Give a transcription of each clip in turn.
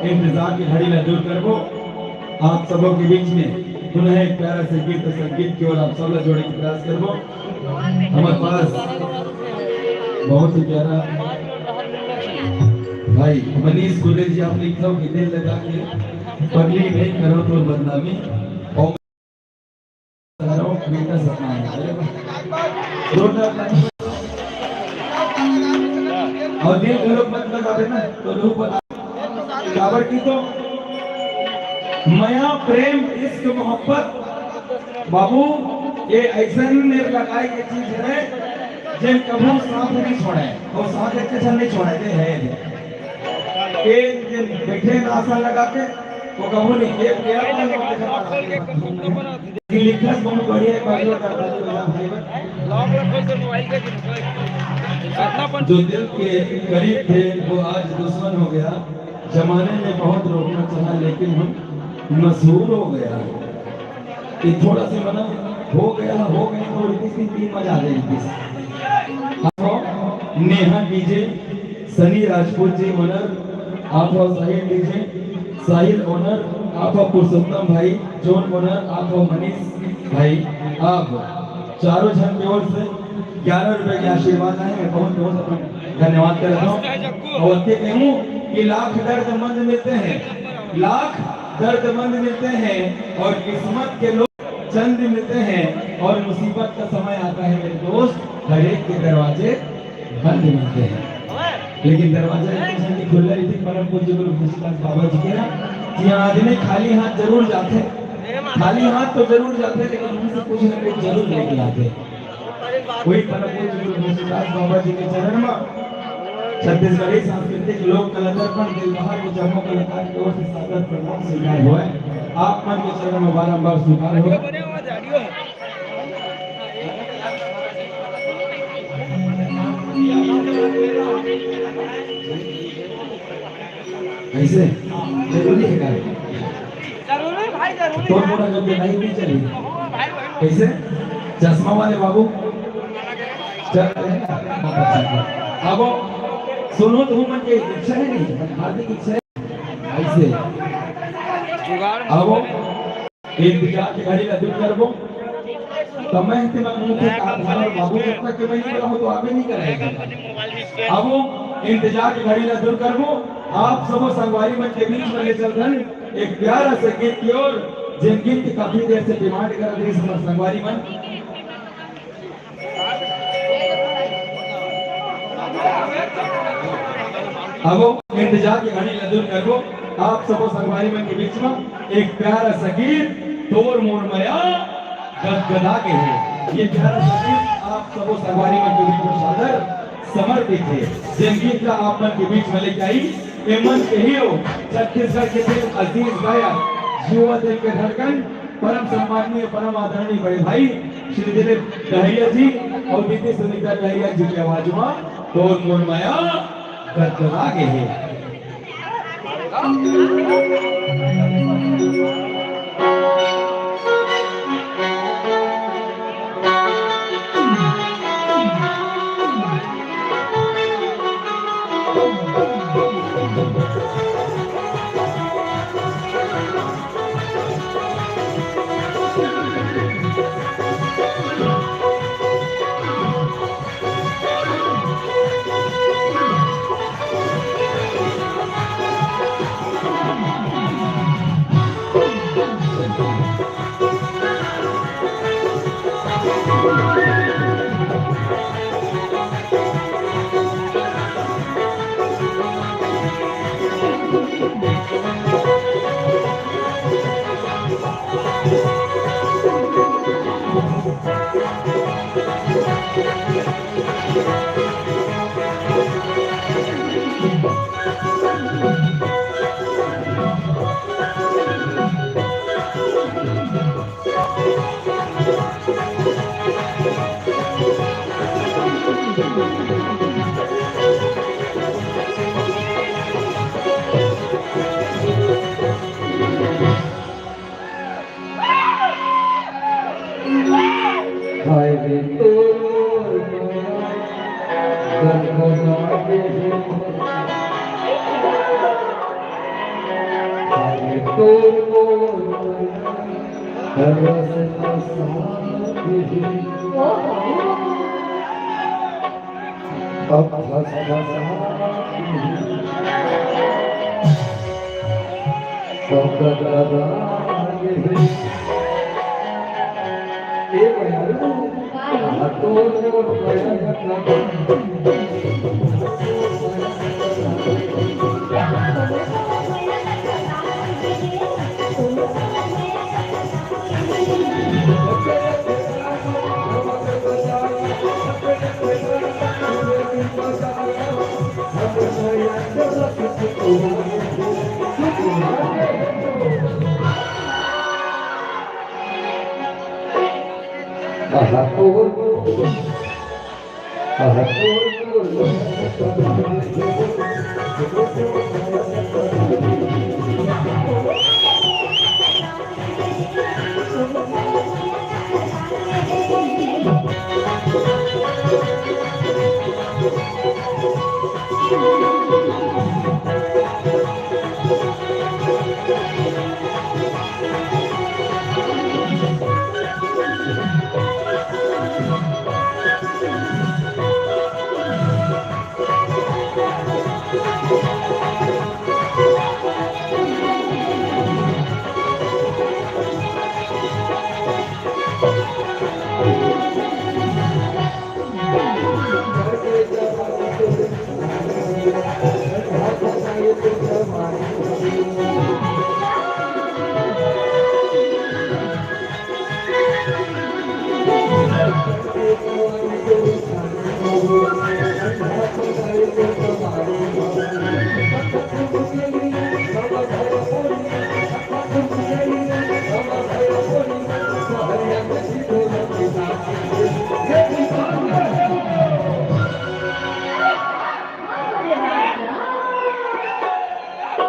इंतजार की घड़ी न दूर करबो आप सबों के बीच में पुनः एक प्यारा से गीत संगीत की ओर आप सब लोग जोड़े के प्रयास करबो। हमारे पास बहुत ही प्यारा भाई मनीष गुले जी आप लिखो कि दिल लगा के पगली नहीं करो तो बदनामी और करो बेटा सपना है और दिल करो मत लगा देना तो रूप కాబట్టి तो मया प्रेम इश्क मोहब्बत बाबू ये ऐसा नहीं लगाई की चीज है जिन कभी साथ नहीं छोड़े और साथ एक नहीं छोड़े है ये जिन बैठे आशा लगा के वो कहूँ नहीं ये क्या लिखा बहुत बढ़िया है भाई जो दिल के करीब थे वो आज दुश्मन हो गया। जमाने में बहुत रोकना चाहा लेकिन हम मशहूर हो गया। कि थोड़ा सा बना हो गया तो इतनी तीन मजा आ जाएगी। नेहा डीजे, सनी राजपूत जी ओनर, आप साहिल डीजे, साहिल ओनर, आप पुरुषोत्तम भाई, जोन ओनर, आप मनीष भाई, आप चारों जन की ओर से 11 रुपए के आशीर्वाद आए। मैं बहुत बहुत धन्यवाद करता हूँ। और कहूँ कि लाख दर्दमंद मिलते हैं, लाख दर्दमंद मिलते हैं और किस्मत के लोग चंद मिलते हैं। और मुसीबत का समय आता है मेरे दोस्त, हर एक के दरवाजे बंद मिलते हैं, लेकिन दरवाजा खुला ही थी। परम पूज्य गुरु घोषदास बाबा जी के कि आदमी खाली हाथ जरूर जाते, खाली हाथ तो जरूर जाते, लेकिन उनसे कुछ न कुछ जरूर लेके आते। वही परम पूज्य गुरु घोषदास बाबा जी के चरण में छत्तीसगढ़ी सांस्कृतिक लोक कला दर्पण दिलबहार के जम्मू कलाकार की ओर से सादर प्रणाम स्वीकार हुआ है। आप मन के चरण में बारंबार स्वीकार हो। ऐसे जरूरी है क्या? जरूरी भाई, जरूरी तो मोड़ा जब नहीं भी चली कैसे चश्मा वाले बाबू चल अब सुनो तो मन की इच्छा है नहीं, हार्दिक इच्छा है। ऐसे अब इंतजार की घड़ी का दूर करबो तो मैं मुझे बाबू के मैं नहीं रहा तो आगे नहीं करेगा। अब इंतजार की घड़ी का दूर करबो आप सब संगवारी मन के बीच में ले चल रहे एक प्यारा से गीत की ओर, जिन गीत की काफी देर से डिमांड कर रही है संगवारी मन। अब इंतजार की घड़ी दूर करबो आप सब संगवारी मन के बीच में एक प्यारा सा गीत तोर मोर मया गदगदा के है। ये प्यारा सा गीत आप सब संगवारी मन के बीच में सादर समर्पित है। जिन गीत का आप मन के बीच में लेके आई मन के ही हो छत्तीसगढ़ के दिल अजीज गायक युवा दिल के धड़कन परम सम्माननीय परम आदरणीय बड़े भाई श्री दिलीप दहिया जी और दीदी सुनीता दहिया जी की आवाज में तोर मोर मया गदगदा के है।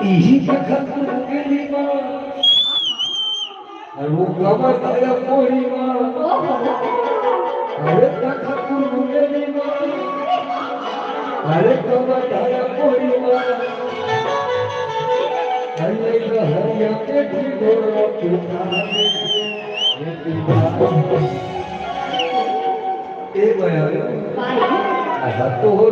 इही तखत मुगली मां वो कमर आया कोई मां अरे तखत मुगली मां अरे कमर आया कोई मां अरे हरिया के घोड़ा पुकारे ए माया आहा तोर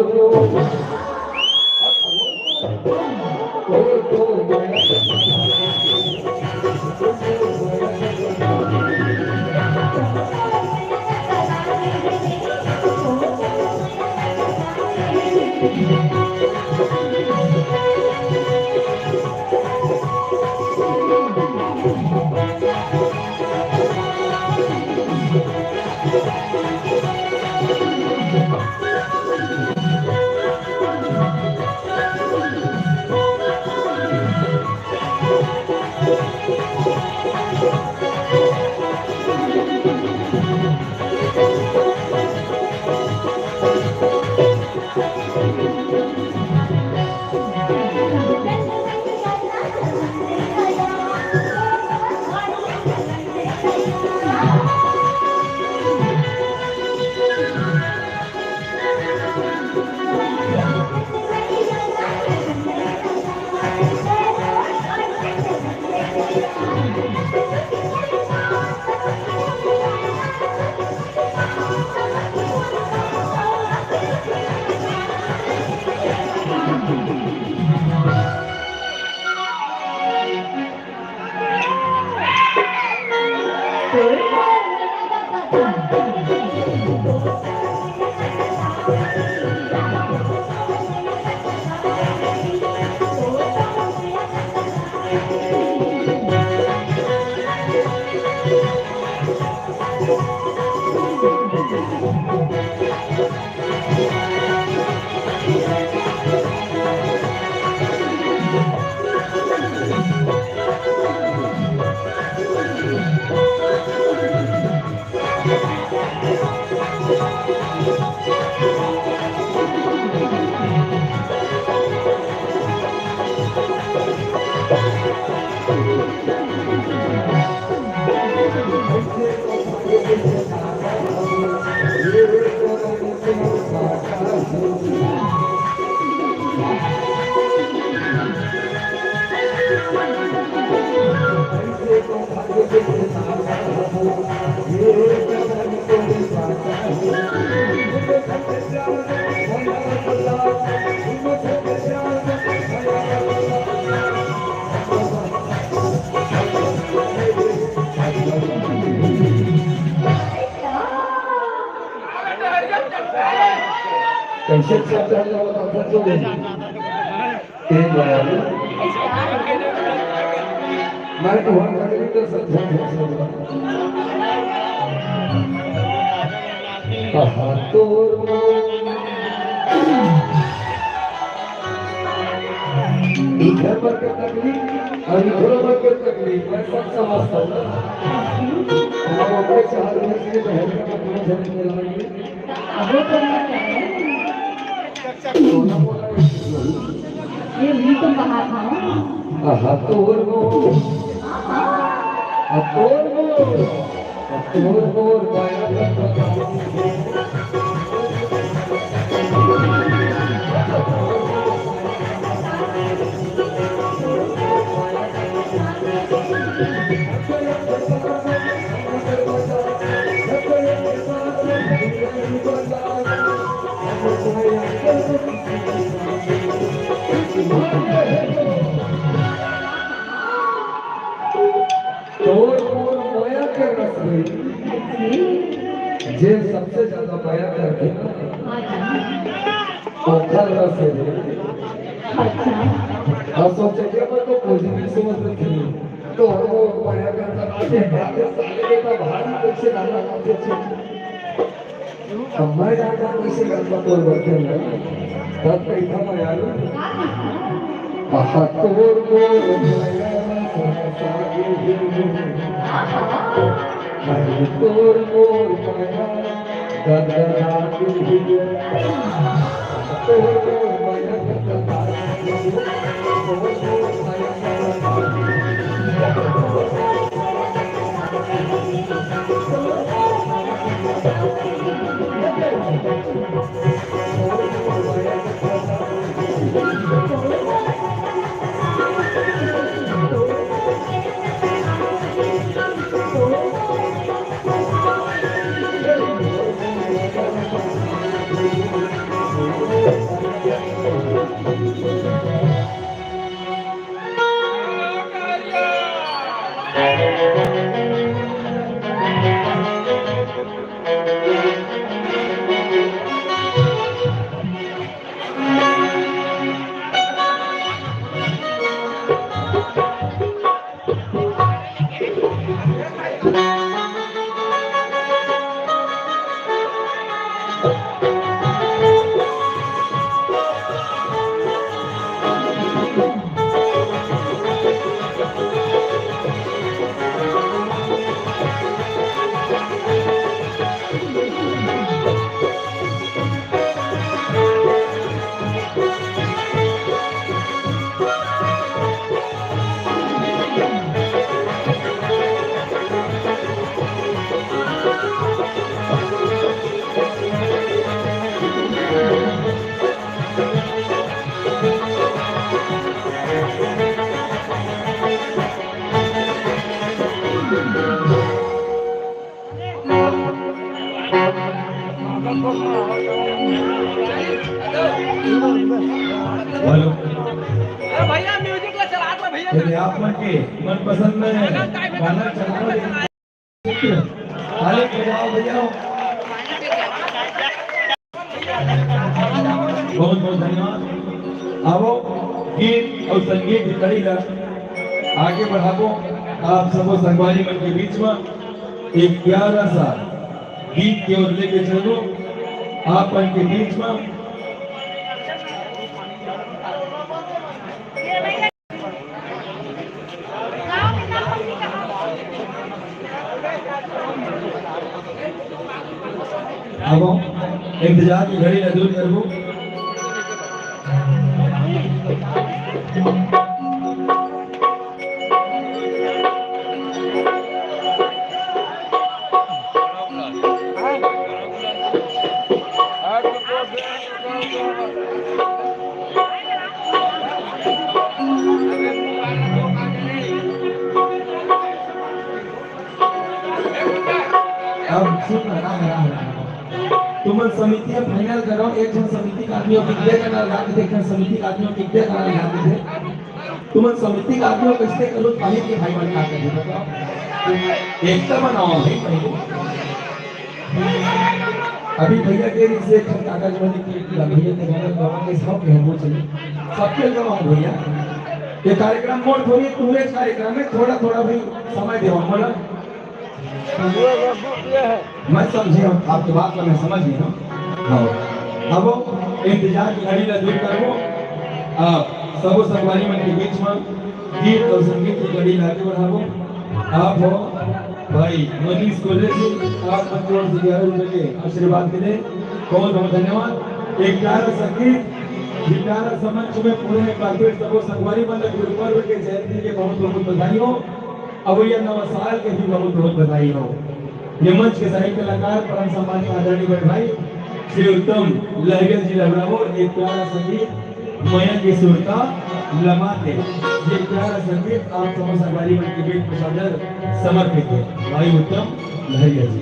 कैसे चलता है वो पता चले एक बार मैं तो वहां कहीं तो समझा कहा तो इधर पर तकलीफ अभी थोड़ा बहुत कोई तकलीफ मैं सब समझता हूँ आप अपने चार में से तो हेल्थ का पूरा झटक मिलाएंगे अब वो तो नहीं कर रहे सोना बोला ये भी तो कहा था हतोर मोर हतोर मोर हतोर मोर माया तोर मोर माया के रस में जे सबसे ज्यादा माया करके ओखल रस है और सोचे कि मैं तो पॉजिटिव सोच रही थी तो वो माया करता आगे आगे साले का भारी कैसे डालना आते थे अब मैं जाता कैसे करता तो बैठे हैं तब कैसा माया हतोर मोर माया हतोर मोर माया गगना तुझे हतोर मोर माया गगना हेलो भैया म्यूजिक ला चला दो भैया यदि आप मन के मनपसंद में गाना चलाओ ताली बजाओ भैया बहुत बहुत धन्यवाद आवो गीत और संगीत की कड़ी ला आगे बढ़ाबो आप सबो संगवारी मन के बीच में एक प्यारा सा गीत की ओर लेके चलो आप मन के बीच में अब इंतजार की घड़ी न दूर करबो अब सुन रहा तुम समिति फाइनल करो एक जन समिति का आदमी कितने करना लागे थे एक जन समिति का आदमी कितने करना लागे थे तुम समिति का आदमी कैसे करो पहले के भाई बन का कर बताओ एकता बनाओ भाई पहले अभी भैया के से कागज वाली की भैया ने गाना गावा के सब के हो चले सबके गावा भैया ये कार्यक्रम मोड़ थोड़ी पूरे कार्यक्रम में थोड़ा थोड़ा भाई समय दे बोला मैं समझे आपकी बात को मैं समझ गया अब इंतजार की घड़ी ला दूर करो आप सबो संगवारी मन के बीच में गीत और संगीत की कड़ी आगे बढ़ाओ। आप हो भाई मनीष कोल्हे जी, आप 5 करोड़ से 11 रुपए के आशीर्वाद के लिए बहुत बहुत धन्यवाद। एक प्यारा संगीत गिटार समझ में पूरे कारपेट सबको संगवारी बंद गुरु पर्व के जयंती के बहुत बहुत बधाई हो। अब यह नवा साल के भी बहुत बहुत बधाई हो। ये मंच के साहित्य कलाकार परम सम्मानित आदरणीय बड़े भाई श्री उत्तम लहरिया जी लहरावो एक प्यारा संगीत मयंक की सुरता लमाते, ये प्यारा संगीत आप समस्त संगवारी मंच के बीच में सादर समर्पित है भाई उत्तम लहरिया जी।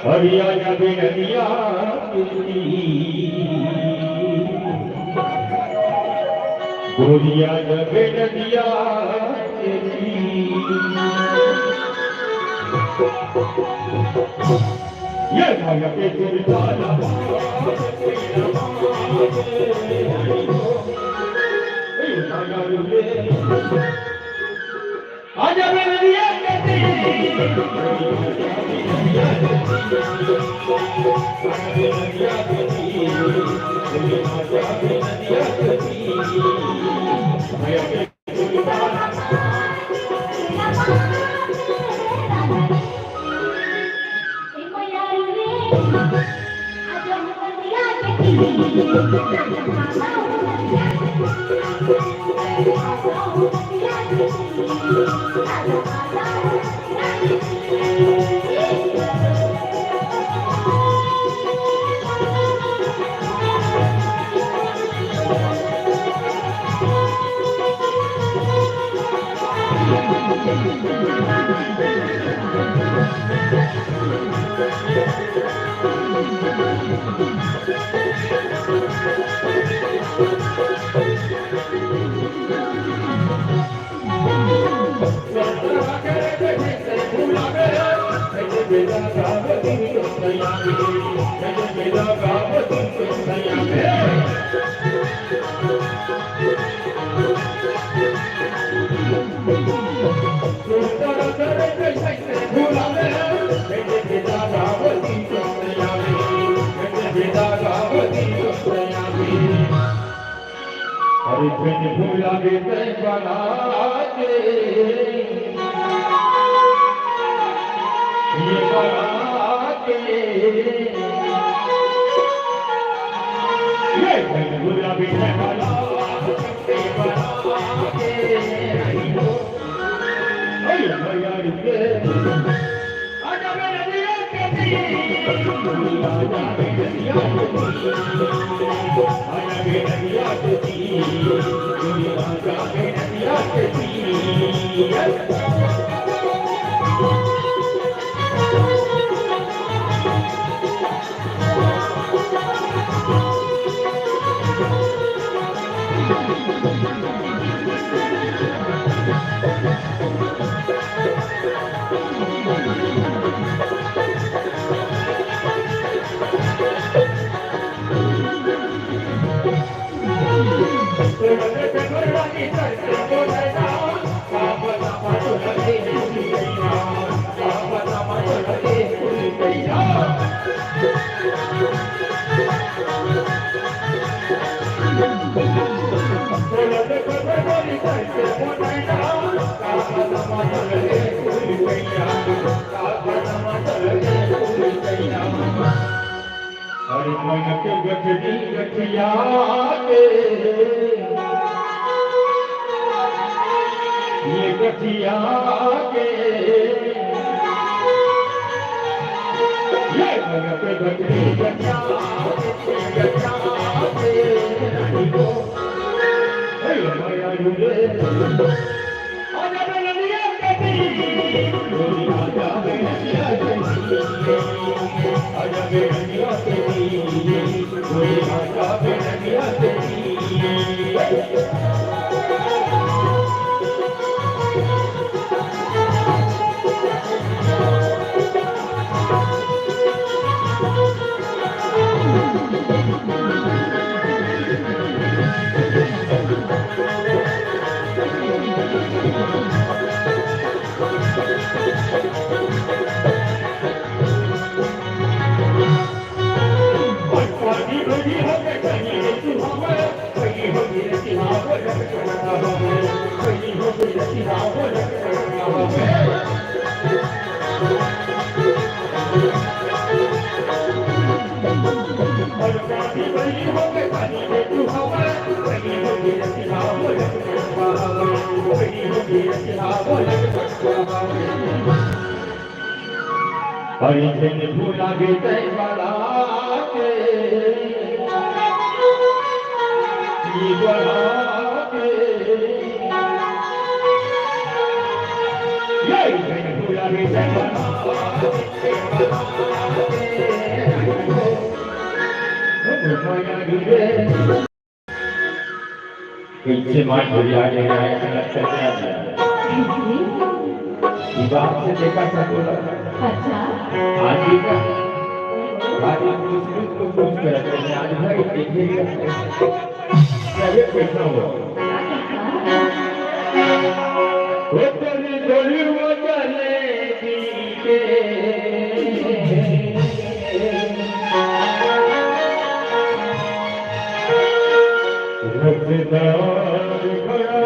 हरिया बेनदिया गोरिया बेनदिया ये भाया के गुरदाला आजा बेनदिया भूला दे बना के ये बना के ये भूला दे बना के यार के आजा मेरे दिया के आजा मेरे दिया अरे मन के गठरी गठिया के ये गठिया के ये मन के गठरी गठिया के रानी को हे माया रे आजा नदिया के गोरी आजा नदिया के आजा नदिया के गोरी आजा नदिया के परिजन भूला गए वाला के जीवना के ये भूला गए वाला पीछे मार भूला गया बात से देखा था बोला अच्छा आज ही का आज को सोच कर रखे आज भाई देखेगा चलिए कैसा हुआ वो तेरी डोली वो चले के रखदार खड़ा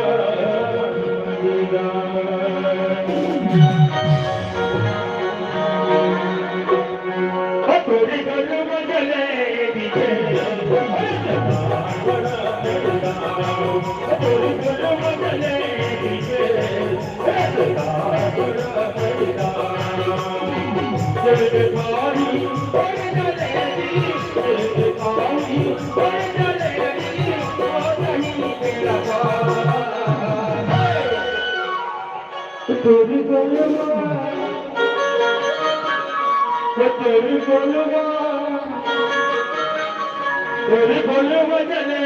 तेरी गोलवा तेरी गोलवा चले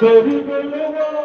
तेरी गोलवा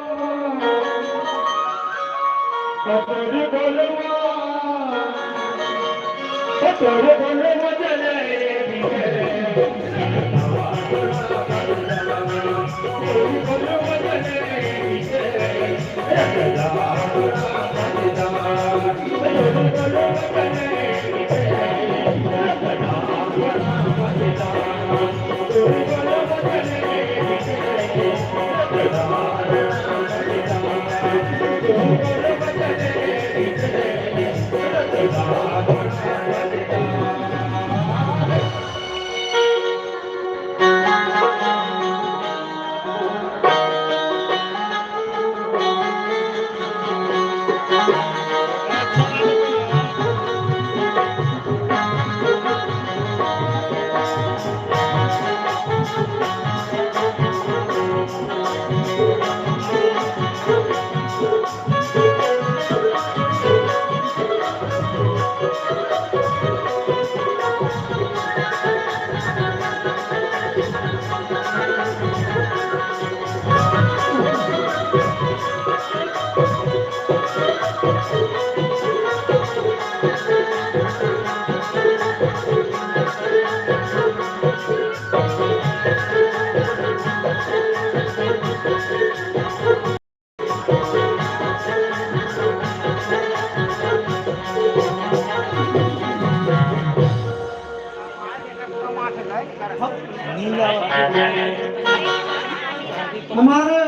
हमारे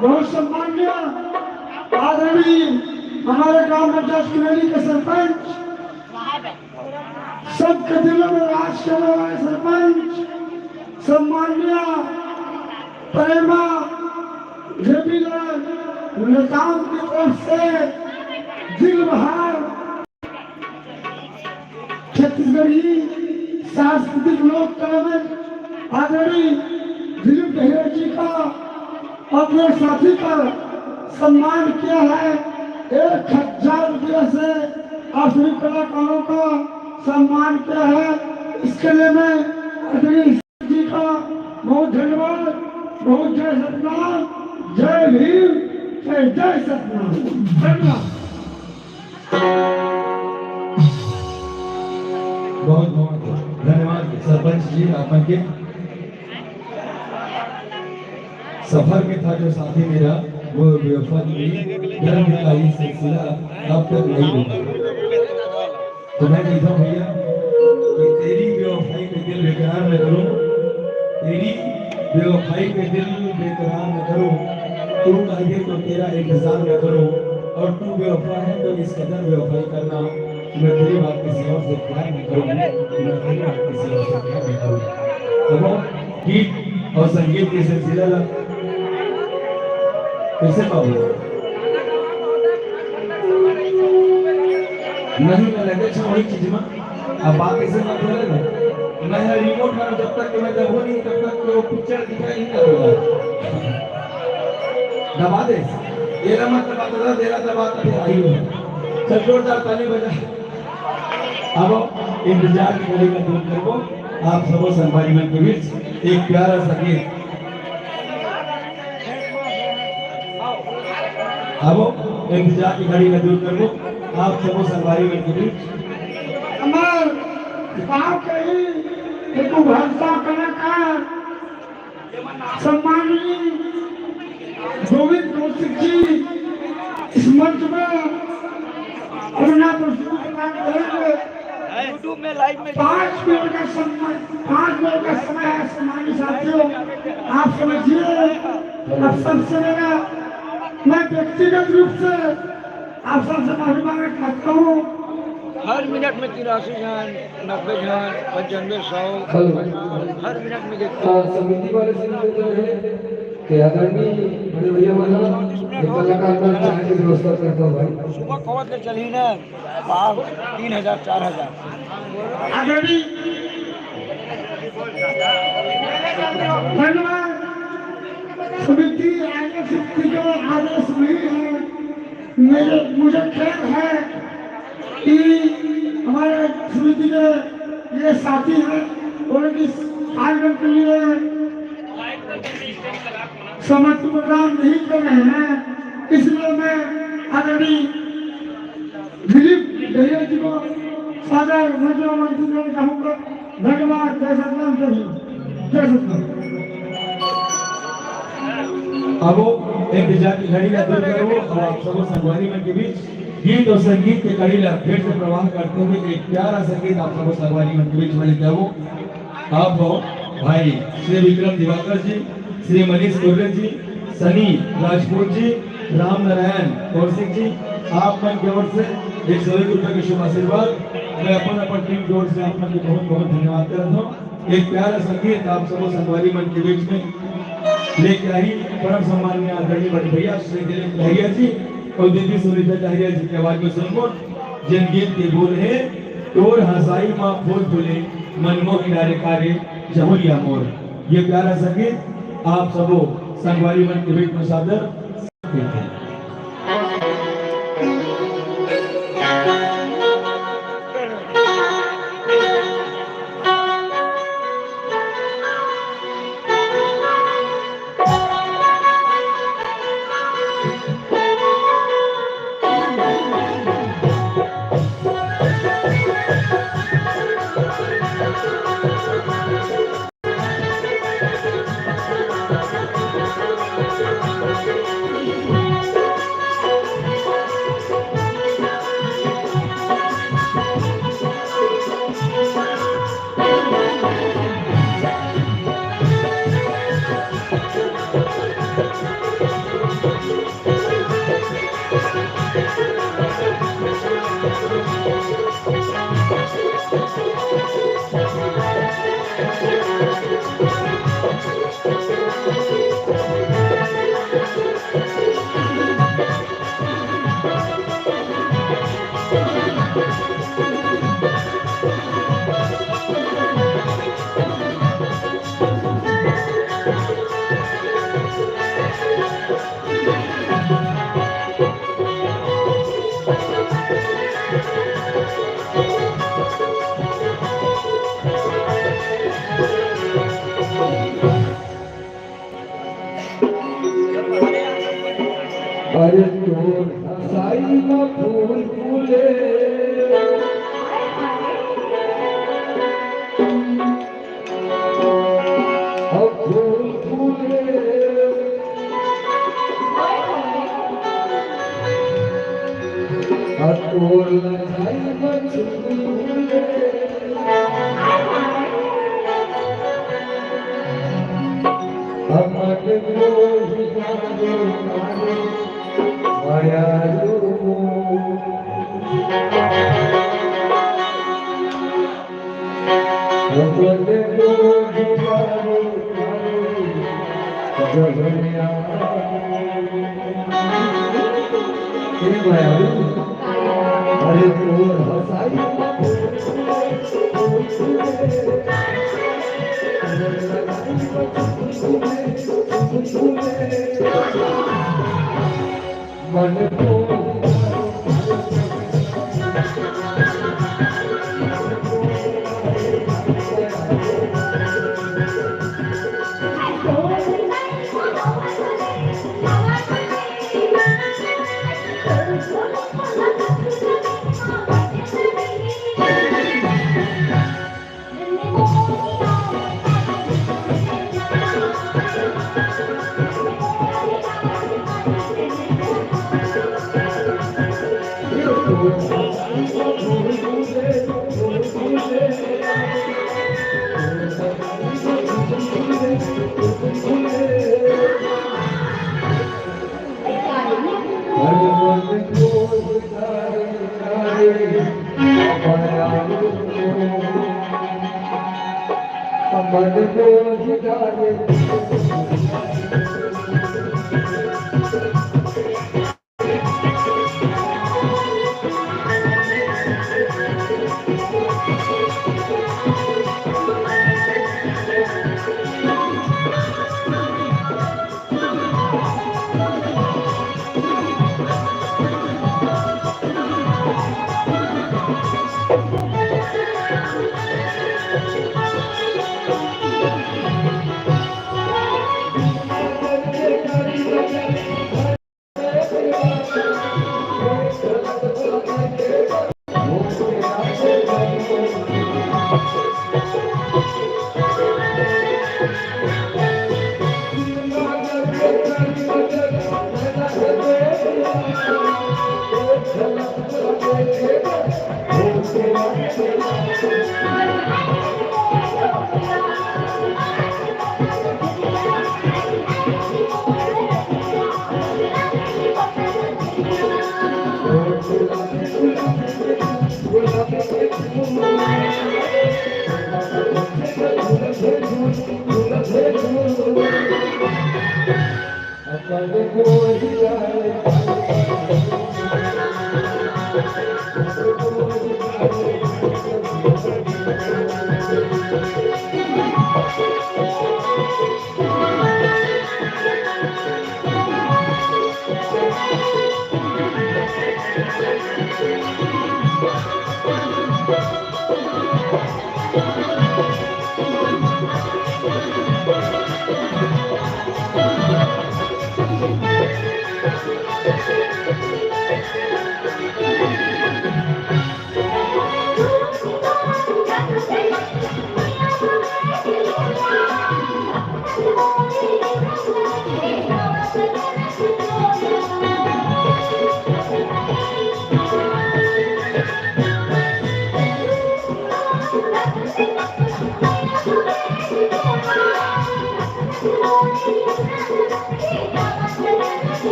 बहुत सम्मान्य आदरणीय हमारे गांव में जस कमेटी के सरपंच, सबके दिलों में राज करने वाले सरपंच सम्मान्य प्रेमा नेताओं की तरफ से दिल बहार छत्तीसगढ़ी सांस्कृतिक लोक कला में आदरणीय दिलीप दहिया जी का अपने साथी का सम्मान किया है। 1000 रुपये से आप सभी कलाकारों का सम्मान किया है। इसके लिए मैं आदरणीय जी का बहुत धन्यवाद, बहुत जय सतनाम, जय भीम, जय सतनाम, धन्यवाद। बहुत बहुत धन्यवाद सरपंच जी। आपन के सफर में था जो साथी मेरा वो वफा की धर्म का ही सिलसिला अब तक नहीं रुका। तो मैं कहता हूँ भैया कि तेरी बेवफाई पे दिल बेकरार न करूं, तेरी बेवफाई पे दिल बेकरार न करूं, तू कहे तो तेरा इंतजार न करूं, और तू बेवफा है तो इस कदर बेवफाई करना मैं तेरी बात किसी और से प्यार नहीं करूंगी, मैं तेरी बात किसी और से प्यार नहीं करूंगी। तो गीत और संगीत के सिलसिला कैसे पाऊंगा? नहीं मैं लगे छा वही चीज में अब बात ऐसे मत करे ना, मैं रिमोट में जब तक मैं दबो नहीं तब तक वो पिक्चर दिखाई नहीं करूंगा। दबा दे ये ना मत दबा तेरा दबाता फिर आई हो। चल जोरदार ताली बजा। अब इंतजार की घड़ी का दूर करो आप सबों संभारी मन के बीच एक प्यारा सा गीत। अब इंतजार की घड़ी का दूर करो आप सबों संभारी मन के बीच हमार गाँव के ही एक भाषा कलाकार सम्माननीय गोविंद कौशिक जी इस मंच में अपना यूट्यूब में लाइव में 5 मिनट का समय है। सम्मानित साथियों आप समझिए, अब सबसे मेरा मैं व्यक्तिगत रूप से आप सबसे माफी मांगना चाहता हूँ। हर मिनट में 83 जन 90 जन 95 100 हर मिनट में देखते समिति वाले से कि आदरणीय बड़े भैया वाला एक कलाकार का चाय की व्यवस्था करता हूँ भाई। सुबह कवत ले चली ना 3000 4000 आदरणीय धन्यवाद। समिति आगे समिति के आदेश नहीं है। मुझे खेद है कि हमारे समिति के ये साथी हैं उनकी आयोजन के लिए समर्थन प्रदान नहीं कर रहे हैं, इसलिए मैं आदरणीय दिलीप दहिया जी को सादर मंत्री कहूँगा। धन्यवाद। जय सतनाम, जय सतनाम। अब इंतजार की घड़ी का दूर करो और आप सबों संगवारी मन के बीच गीत और संगीत के कड़ी फिर से प्रवाह करते हुए एक प्यारा संगीत आप सबों संगवारी मन के बीच में लेके आओ। आप भाई श्री विक्रम दिवाकर जी, श्री मनीष कुर्रे जी, सनी राजपूत जी, राम नारायण कौशिक जी, आप मन की ओर से 101 रुपये के शुभ आशीर्वाद मैं अपन टीम की ओर से आप मन के बहुत बहुत धन्यवाद करता हूँ। एक प्यारा संगीत आप सबों संगवारी मन के बीच में लेके आई परम सम्मान्य आदरणीय बड़े भैया श्री दिलीप दहिया जी और दीदी सुनीता दहिया जी की आवाज में सुनको जिन गीत के बोल है तोर हंसाई माँ फूल फूले मनमो किनारे कारे जहुलिया मोर। ये प्यारा संगीत आप सबों संगवारी मन के बीच में सादर हैं। अरे तोर हसाई ना फूल फूले अब फूल फूले अब तोर हसाई ना फूल फूले अब मत को हिसाबे मारे मायालू भगवते को हिसाबे मारे जगन्या हे मायालू अरे तोर हसाई मन को मन को हिदारे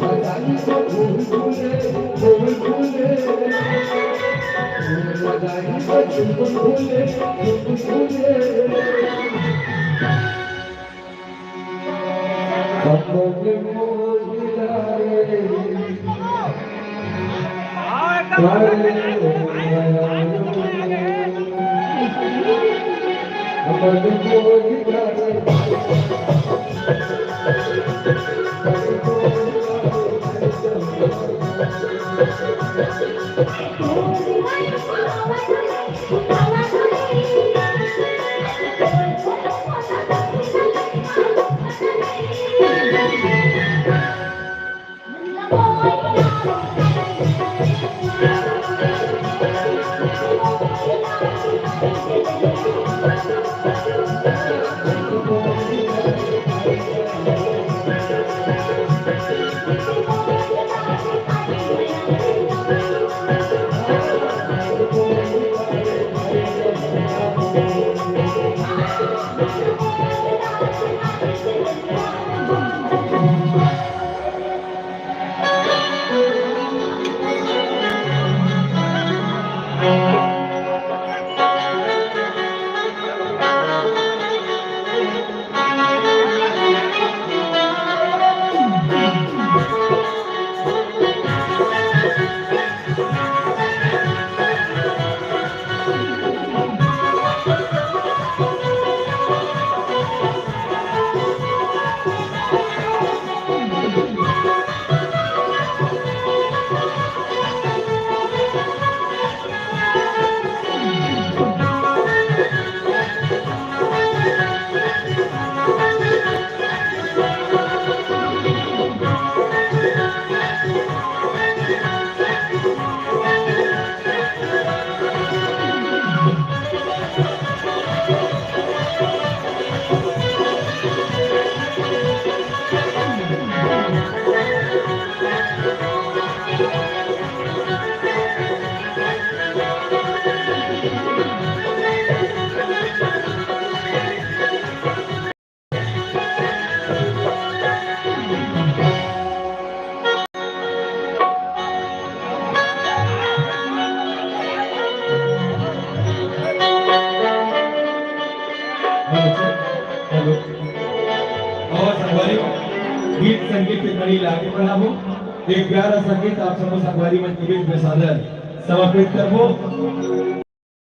हजारी को फूल फूले फूल फूले हजारी को फूल फूले फूल फूले कमल मोहिलाए कमल हेलो और संगवारी गीत संगीत की कड़ी लागे बढ़ा हो एक प्यारा संगीत आप सबको संगवारी मंच के बीच में सादर समर्पित करबो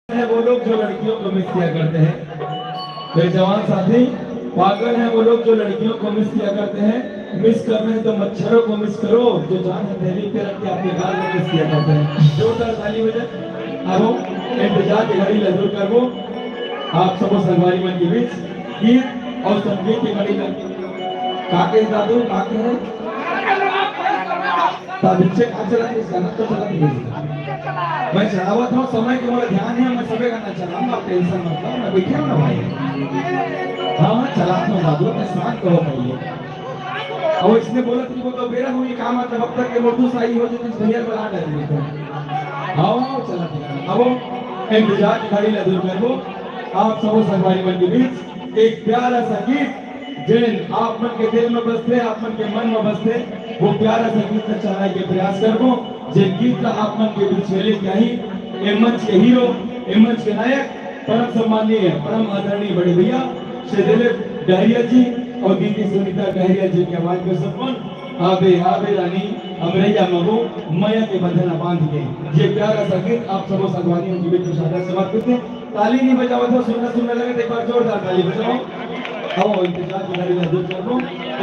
है वो लोग जो लड़कियों को मिस किया करते हैं। मेरे जवान साथी पागल है वो लोग जो लड़कियों को मिस किया करते हैं। मिस करना है तो मच्छरों को मिस करो जो जान हथेली पे रख के अपने गाल में मिस किया करते हैं। जोरदार ताली बजाए आओ इंतजार की घड़ी लजूर करबो आप सबको संगवारी मंच के बीच गीत और संगीत की घड़ी लगी काके दादू काके हैं पीछे चला इस गाना तो चला नहीं मैं चलावत हूँ समय के मेरा ध्यान है मैं सबे गाना चलाऊंगा आप टेंशन मत लो मैं बैठे हूँ ना भाई हाँ चलाता हूँ दादू मैं शांत कहो पहले और इसने बोला कि वो तो बेरा हुई काम आता वक्त तक के मुर्दू सही हो जाए तो भैया बुला डालेंगे तो आओ चला अब इंतजार की घड़ी लदूर करबो आप सबो संगवारी मन के बीच एक प्यारा सा गीत जिन आप मन के दिल में बसते आप मन के मन में बसते वो प्यारा सा गीत चलाने के प्रयास करबो जिन गीत का आप मन के बीच में लेके आई ए मंच के हीरो ए मंच के नायक परम सम्माननीय परम आदरणीय बड़े भैया श्री दिलीप डहरिया जी और दीदी सुनीता डहरिया जी की आवाज में सम्मान आबे आबे रानी अमरैया मगो मया के बंधना बांध के ये प्यारा सा गीत आप सबो संगवारियों के बीच में सादर समर्पित है। ताली नहीं बजाओ तो सुनना लगे तो एक बार जोरदार ताली बजाओ आओ इंतजार की घड़ी लजूर करो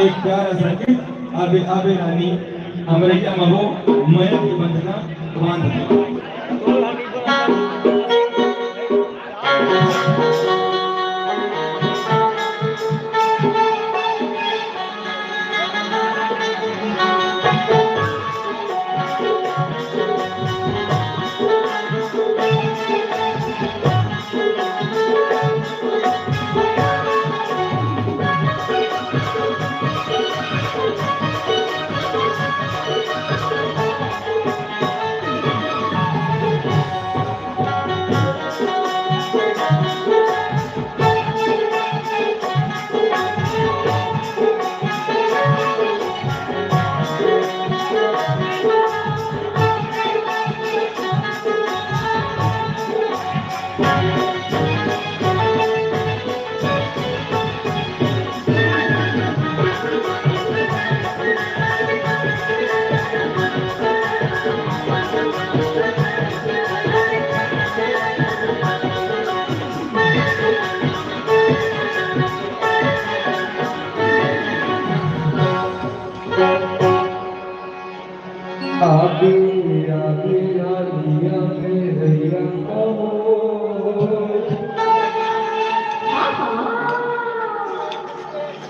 एक प्यारा सा गीत आबे आबे रानी अमरैया मगो मया के बंधना बांध के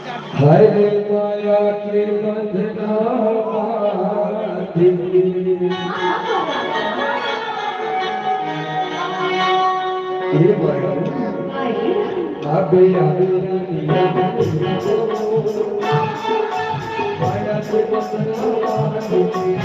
हरे माया के बंधना बांधी ये माया आबे आबे माया के बंधना बांधी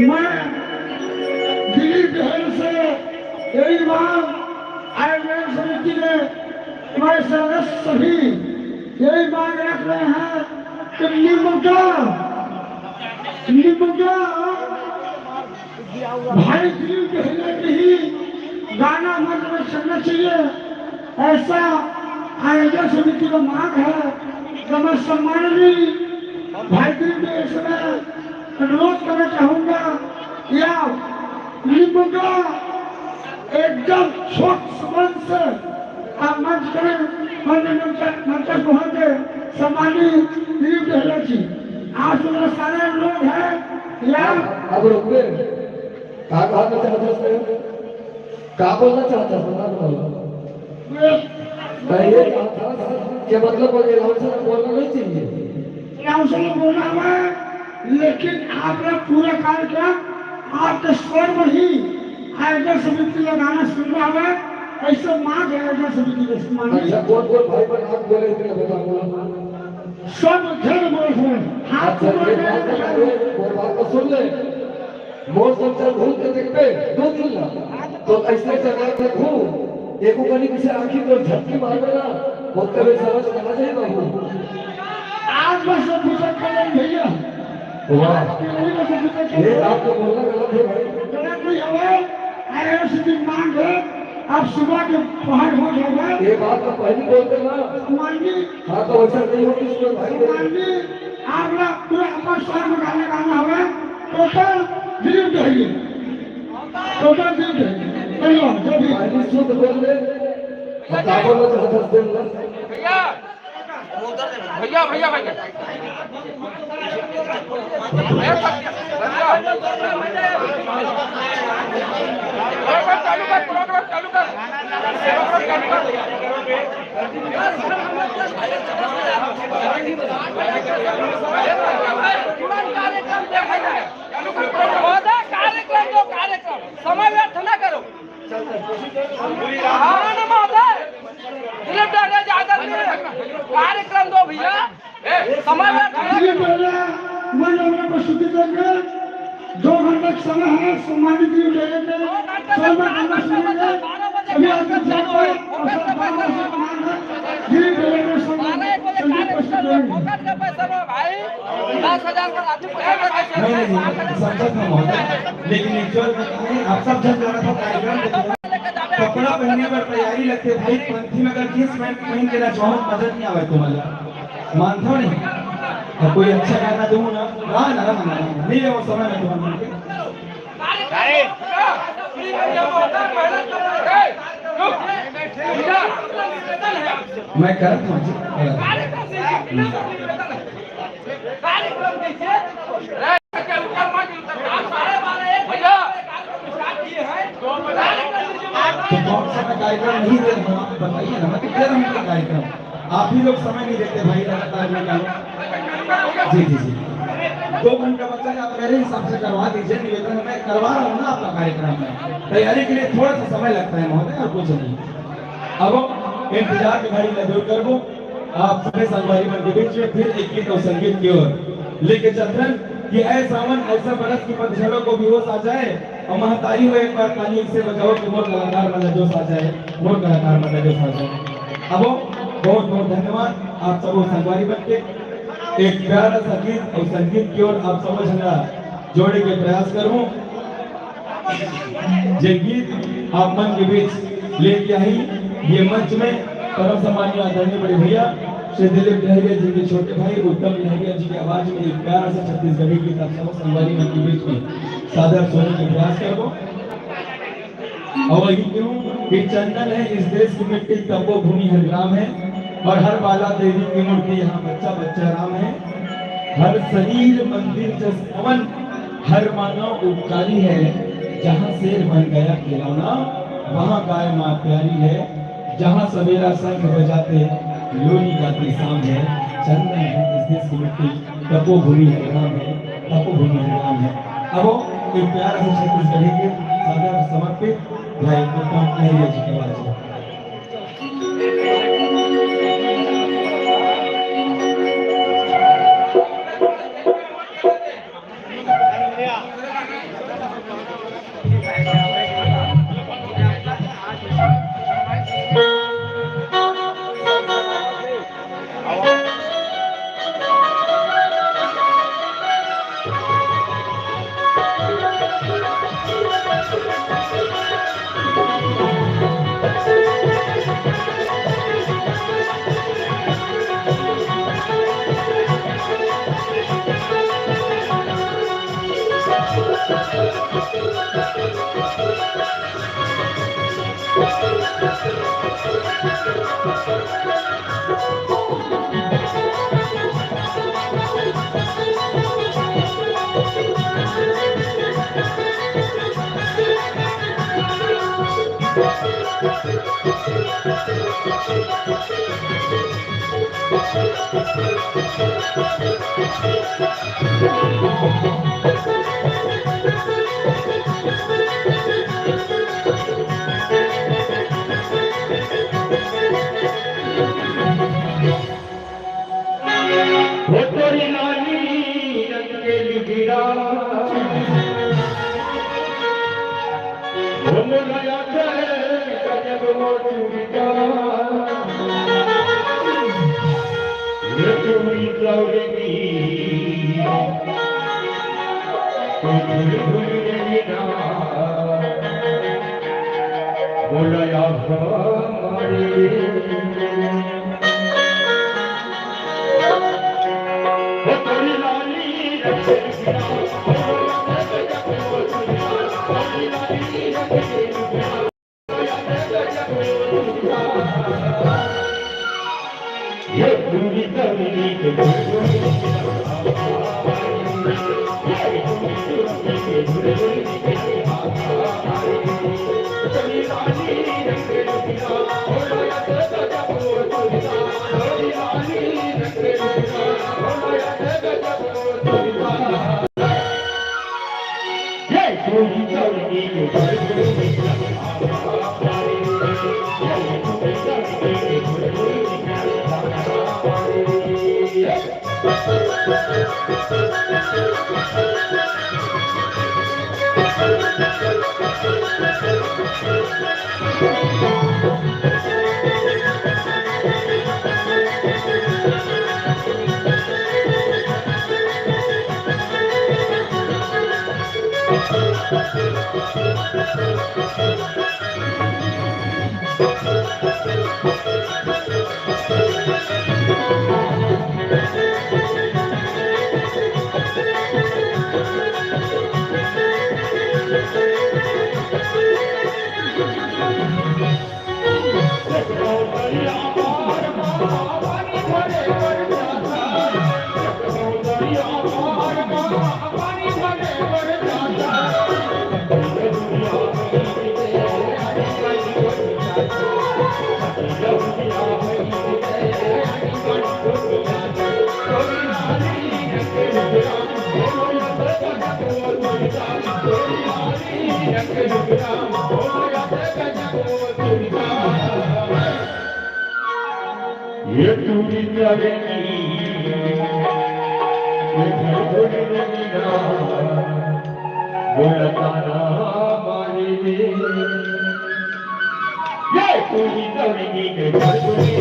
मैं दिलीप बहन से यही मांग आयोजन समिति में हमारे सदस्य सभी यही मांग रख रहे हैं कि निमुद्रा भाई दिलीप बहन के ही गाना मंच में चलना चाहिए, ऐसा आयोजन समिति का मांग है। तो मैं सम्माननीय भाई दिलीप के इसमें अनुरोध करना चाहूंगा या निमुद्रा एकदम छोट संबंध से आप मंच करें, मंच पहुंचे सम्मानी दिलीप दहला जी, आप सुन सारे अनुरोध है या अब रुकिए, क्या कहना चाहते हैं, क्या बोलना चाहते हैं? मैं ये चाहता कि मतलब बोलना नहीं चाहिए, अनाउंसर बोलना है, लेकिन आपने पूरा कार्यक्रम आपके स्वर में ही आयोजन समिति का गाना सुनना है, ऐसे मांग है आयोजन समिति के सम्मान। अच्छा कौन भाई पर हाथ बोले इतने बता सब घर बोल रहे हाथ और बात को सुन ले, मोर संसार भूल के देखते दो दिन तो ऐसे चला के घूम एको कनी किसी आंखी को झटकी मार देना होते हुए समझ कहा जाएगा। आज बस सब पूछा करें भैया, ये आपको बोलना गलत है भाई, गलत नहीं है, आयोजन समिति मांग है, आप सुबह के पहाड़ हो जाएगा। ये बात तो पहले बोलते ना, माननी हाँ तो ऐसा नहीं होती इसमें भाई। माननी आप लोग पूरा अपना स्वर में गाना होगा, टोटल दिलीप दहली, टोटल दिलीप दहली, जो भी पहले शुद्ध बोल ले, क्या बोलना चाहते हैं? भैया भैया भैया चालू कर प्रोग्राम चालू कर कार्यक्रम समय व्यर्थ न करो। कार्यक्रम दो भैया, समय मन प्रस्तुति देंगे, 2 घंटे का समय है, सम्मानित लेकिन आप सब जन कार्यक्रम कपड़ा पहनने पर तैयारी लगते भाई, पंथी में अगर जींस पैंट पहन के ना बहुत मजा नहीं आवे तुम्हारा, मानता नहीं। और कोई अच्छा गाना दूं ना नहीं है वो समय में तुम्हारे मैं करता हूँ तो कौन सा कार्यक्रम नहीं दे रहा हूँ, बताइए ना, मैं तो दे रहा हूँ कार्यक्रम, आप ही लोग समय नहीं देते भाई लगातार निकालो। जी जी जी 2 घंटा बच्चा आप मेरे हिसाब से करवा दीजिए, निवेदन मैं करवा रहा हूँ ना आपका कार्यक्रम में, तैयारी के लिए थोड़ा सा समय लगता है महोदय और कुछ नहीं। अब इंतजार की घड़ी न दूर कर वो आप सभी संगवारी मन के बीच में फिर एक गीत और संगीत की ओर लेके चल रहे हैं। कि ऐ सावन ऐसा बरस की पतझड़ों को बेहोश आ जाए और महतारी हो एक बार ताली से बजाओ कि मोर कलाकार मजा जोश आ जाए, मोर कलाकार मजा जोश आ जाए। अब बहुत बहुत धन्यवाद आप सब संगवारी बनके एक प्यारा सा गीत और संगीत की ओर आप समझ जोड़े के प्रयास करूं। ये गीत आप मन के बीच लेके आई ये मंच में परम सम्मानीय आदरणीय बड़े भैया श्री दिलीप लहरिया जी के छोटे भाई उत्तम लहरिया जी की आवाज में एक प्यारा सा छत्तीसगढ़ी गीत आप सब संगवारी मन के बीच में सादर सोने के प्रयास करो। और वही क्यों कि चंदन है इस देश की मिट्टी, तपो भूमि हर ग्राम है और हर बाला देवी की मूर्ति यहाँ बच्चा बच्चा राम है। हर शरीर मंदिर जस पवन, हर मानव उपकारी है, जहाँ शेर बन गया खिलौना वहाँ गाय माँ प्यारी है। जहाँ सवेरा शंख बजाते लोरी गाती शाम है। चंदन है इस देश की मिट्टी, तपो भूमि हर ग्राम है, तपो भूमि हर ग्राम है। अब एक प्यारा सा छत्तीसगढ़ी गीत सादर समर्पित भाई उत्तम लहरिया जी की आवाज में। ये तू बोलता ना मारी ये पूरी तोड़ेगी के भरपूरी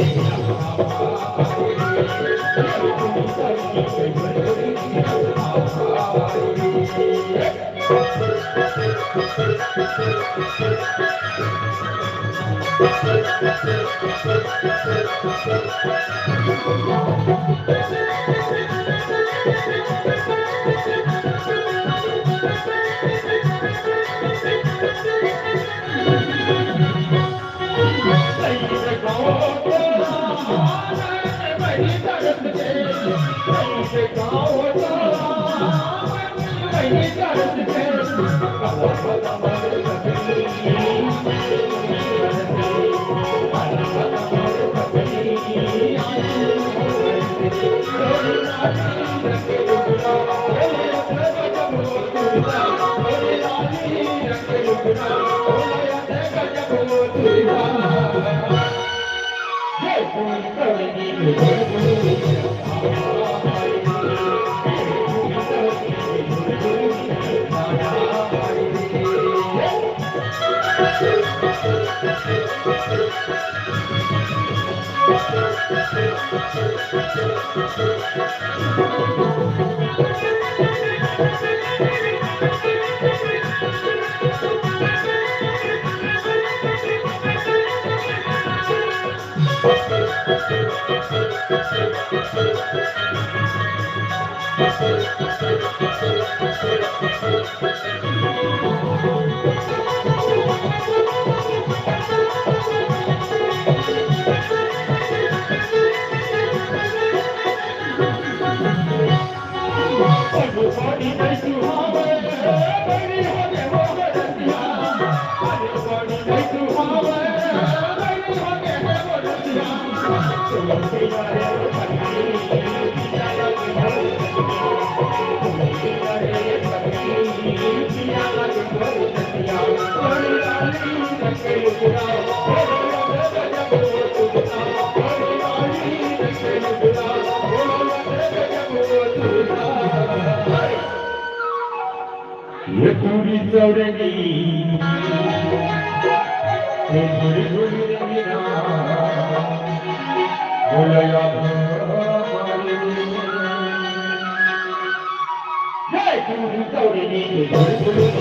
ये पूरी चौड़ेगी ये थोड़ी थोड़ी रंगीना बोलया ये पूरी चौड़ेगी ये थोड़ी थोड़ी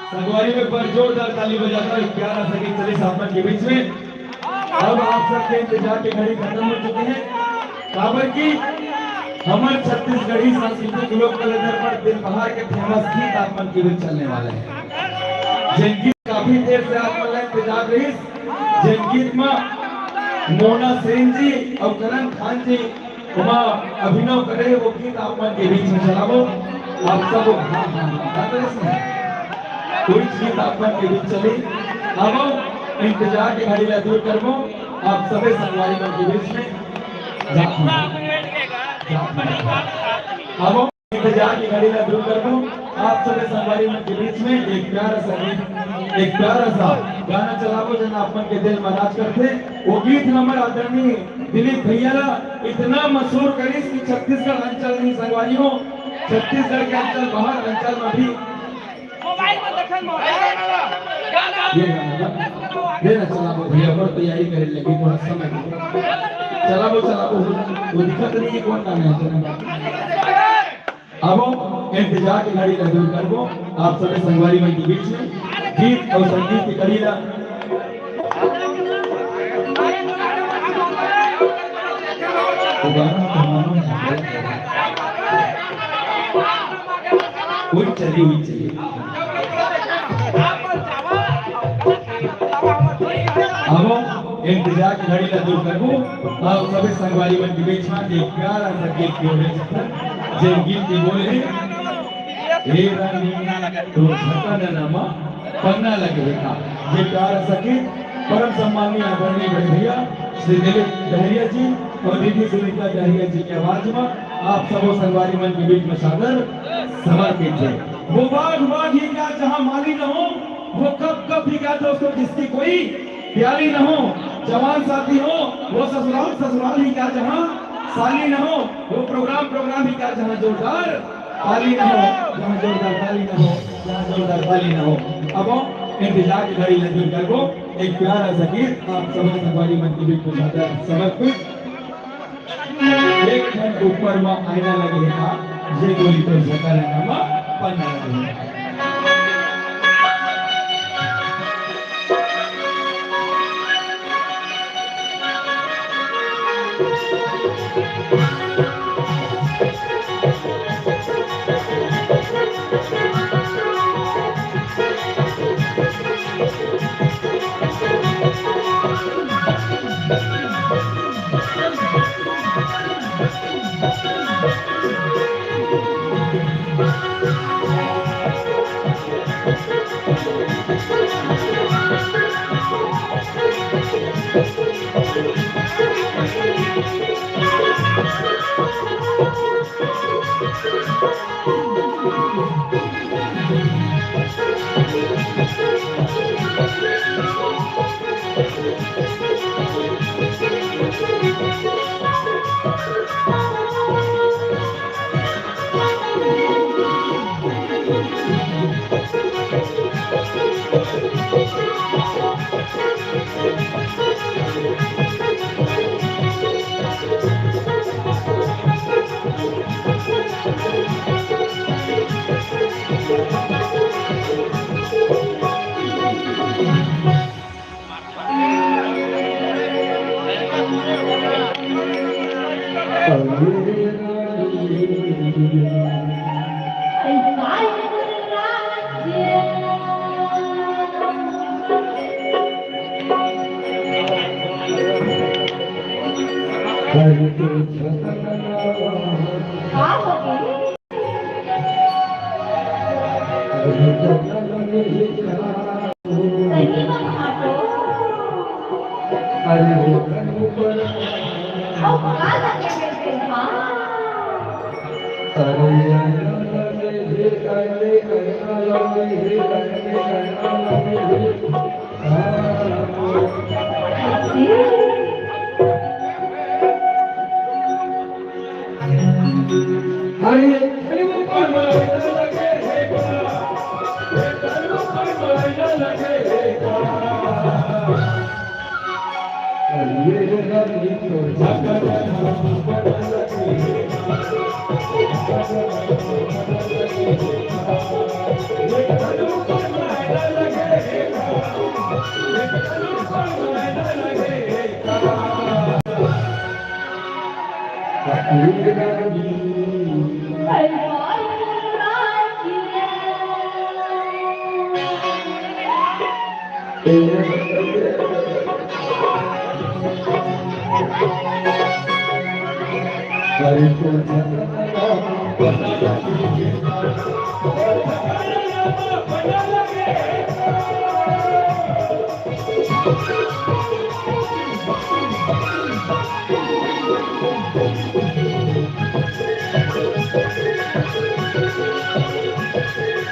संगवारी में पर जोरदार ताली बजाकर 11 सेकंड चले सामने के बीच में। अब आप सबके इंतजार की घड़ी खत्म हो चुकी है। काबर की हमारे छत्तीसगढ़ी सांस्कृतिक लोक कलाकार पर दिल बहार के फेमस गीत आप मन के बीच चलने वाले हैं। जिन गीत काफी देर से आप मन इंतजार रही, जिन गीत में मोना सेन जी और करण खान जी वहाँ अभिनव करे, वो गीत आप मन के बीच में चलाओ। आप सब कोई चीज आप मन के बीच चली। अब इंतजार की घड़ी ला दूर करबो। आप सभी संगवारी मन के बीच में अब इंतजार की घड़ी ना दूर कर दूं आप सभी संगवारी मन के बीच में एक प्यारा सा गीत एक प्यारा सा गाना चलावो जना अपन के दिल में नाच करते वो गीत हमारा आदरणीय दिलीप भैया इतना मशहूर करीस कि छत्तीसगढ़ अंचल नहीं संगवारी हो छत्तीसगढ़ के अंचल बाहर अंचल में भी मोबाइल में देखन गाना ये गाना देना चलावो भैया और तैयारी करे लगी थोड़ा समय चलावो वो दिक्कत नहीं है कौन गाना है अब इंतजार की घड़ी ना दूर कर वो आप सभी संगवारी मन के बीच में गीत और संगीत की घड़ी ना हुई चली अब इंतजार की घड़ी ना दूर कर वो आप सभी संगवारी मन के बीच में एक प्यारा सा गीत की ओर जे गीत की बोले हे रानी तो झटन नमा पन्ना लगे था ये प्यारा सा गीत परम सम्मानीय आदरणीय बड़े भैया श्री दिलीप दहरिया जी और दीदी सुनीता दहरिया जी की आवाज में आप सबों संगवारी मन के बीच में सादर समर्पित है वो बाग ही क्या जहाँ माली न हो वो कब भी क्या दोस्तों जिसकी कोई प्यारी न हो जवान साथी हो वो ससुराल ही क्या जहाँ साली न हो वो प्रोग्राम ही क्या जहाँ जोरदार ताली न हो जहाँ जोरदार ताली न हो जहाँ जोरदार ताली न हो अब इंतजार की घड़ी लगी कर वो एक प्यारा सा गीत आप सभी संगवारी मन के बीच में समर्पित एक क्षण ऊपर में आईना लगे था ये गोली तो झटन नमा पन्ना लगे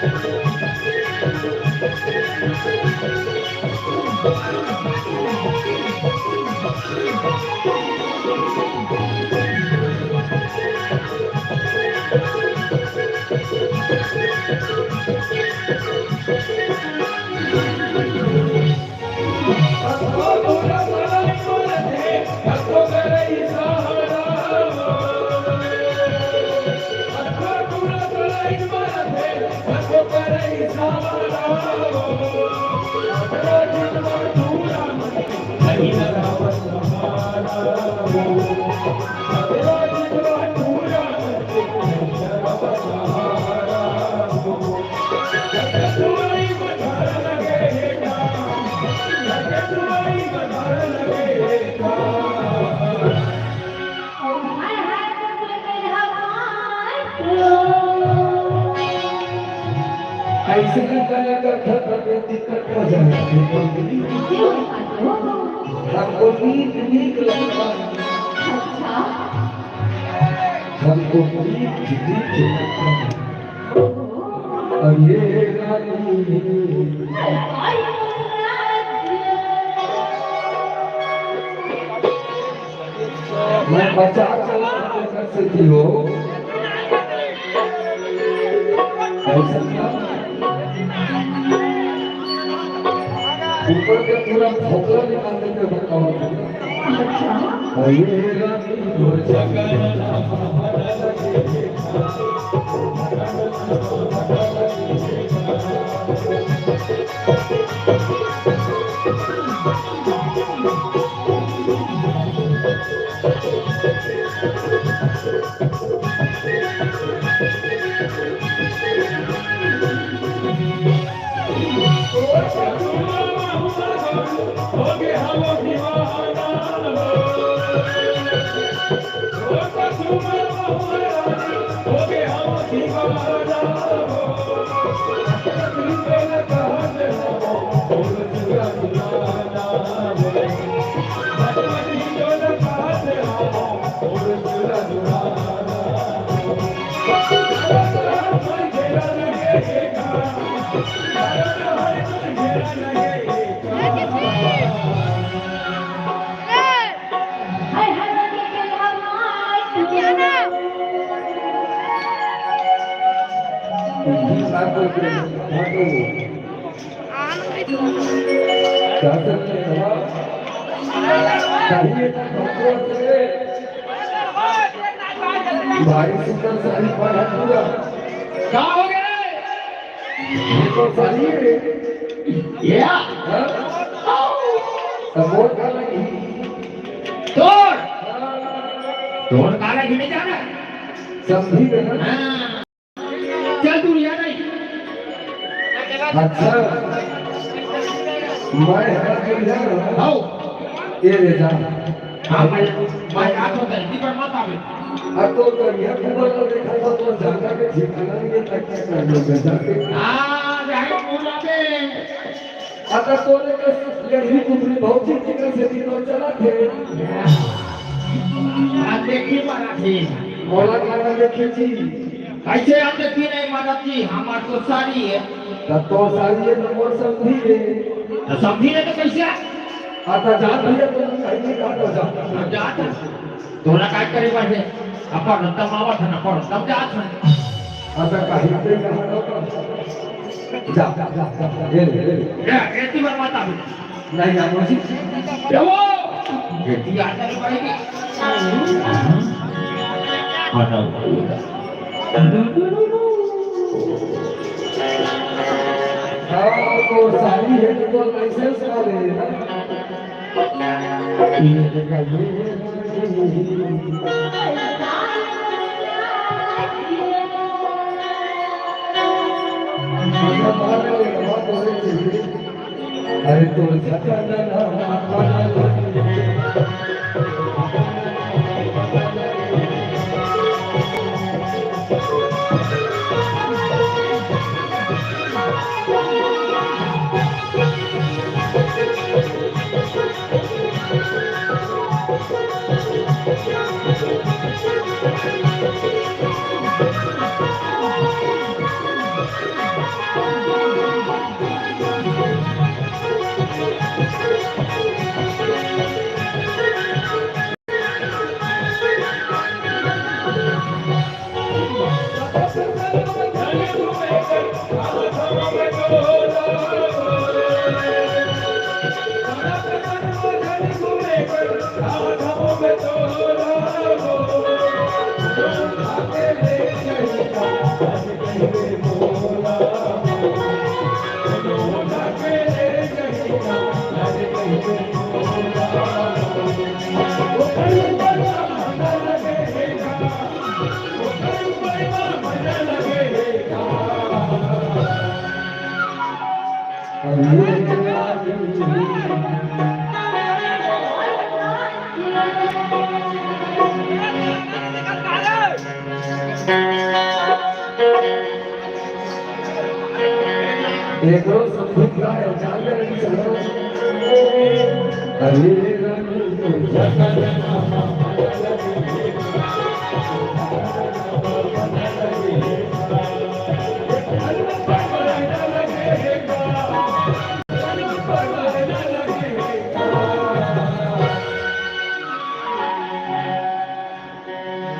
हाय हाय मेरा भाई ऐसे करने का खतरा में दिक्कत हो जाएगी हमको नीक लगता अच्छा हमको नीक लगता और ये रानी मैं बचा चला कर सकती हो ऐसा क्या? ऊपर के पूरा भोकला निकाल देंगे बताओ और ये रानी हो हाय हाय मेरा भाई सुंदर साड़ी पहना पूरा क्या हो गया ये तो साड़ी है या सबोर का लगी तोड़ तोड़ काला गिने जाना समझी गए ना हाँ चल तू यहाँ नहीं अच्छा मैं हरा के जाना आओ ये ले जा हाँ मैं आँखों गलती पर मत आवे अब तो करिया गूगल पर देखा था तो जाना के ठिकाना नहीं है तक क्या कर लोगे जाके हाँ जाए पूरा पे अगर तोरे के लड़की कुंडली बहुत चीज के से दिन और चला थे आज देखी मारा थी मोला खाना देखे थी कैसे हम देखी नहीं मारा थी हमार तो सारी है तब तो सारी ये नंबर समझी है तो समझी नहीं तो कैसे आता जान भैया तो कहीं का तो जा हम जाता तोरा काय करे बाटे अपन तब आवा था ना पर तब जा था आता कहीं पे कहां तो जा जा जा ये ले एती बार मत आवे नहीं जानो जी देवो एती आता रे भाई की आता हाँ तो सारी है तो लाइसेंस का ले ये देखा अरे तो एक रोज संगीत गाय जाने लगी चलो हरे रंग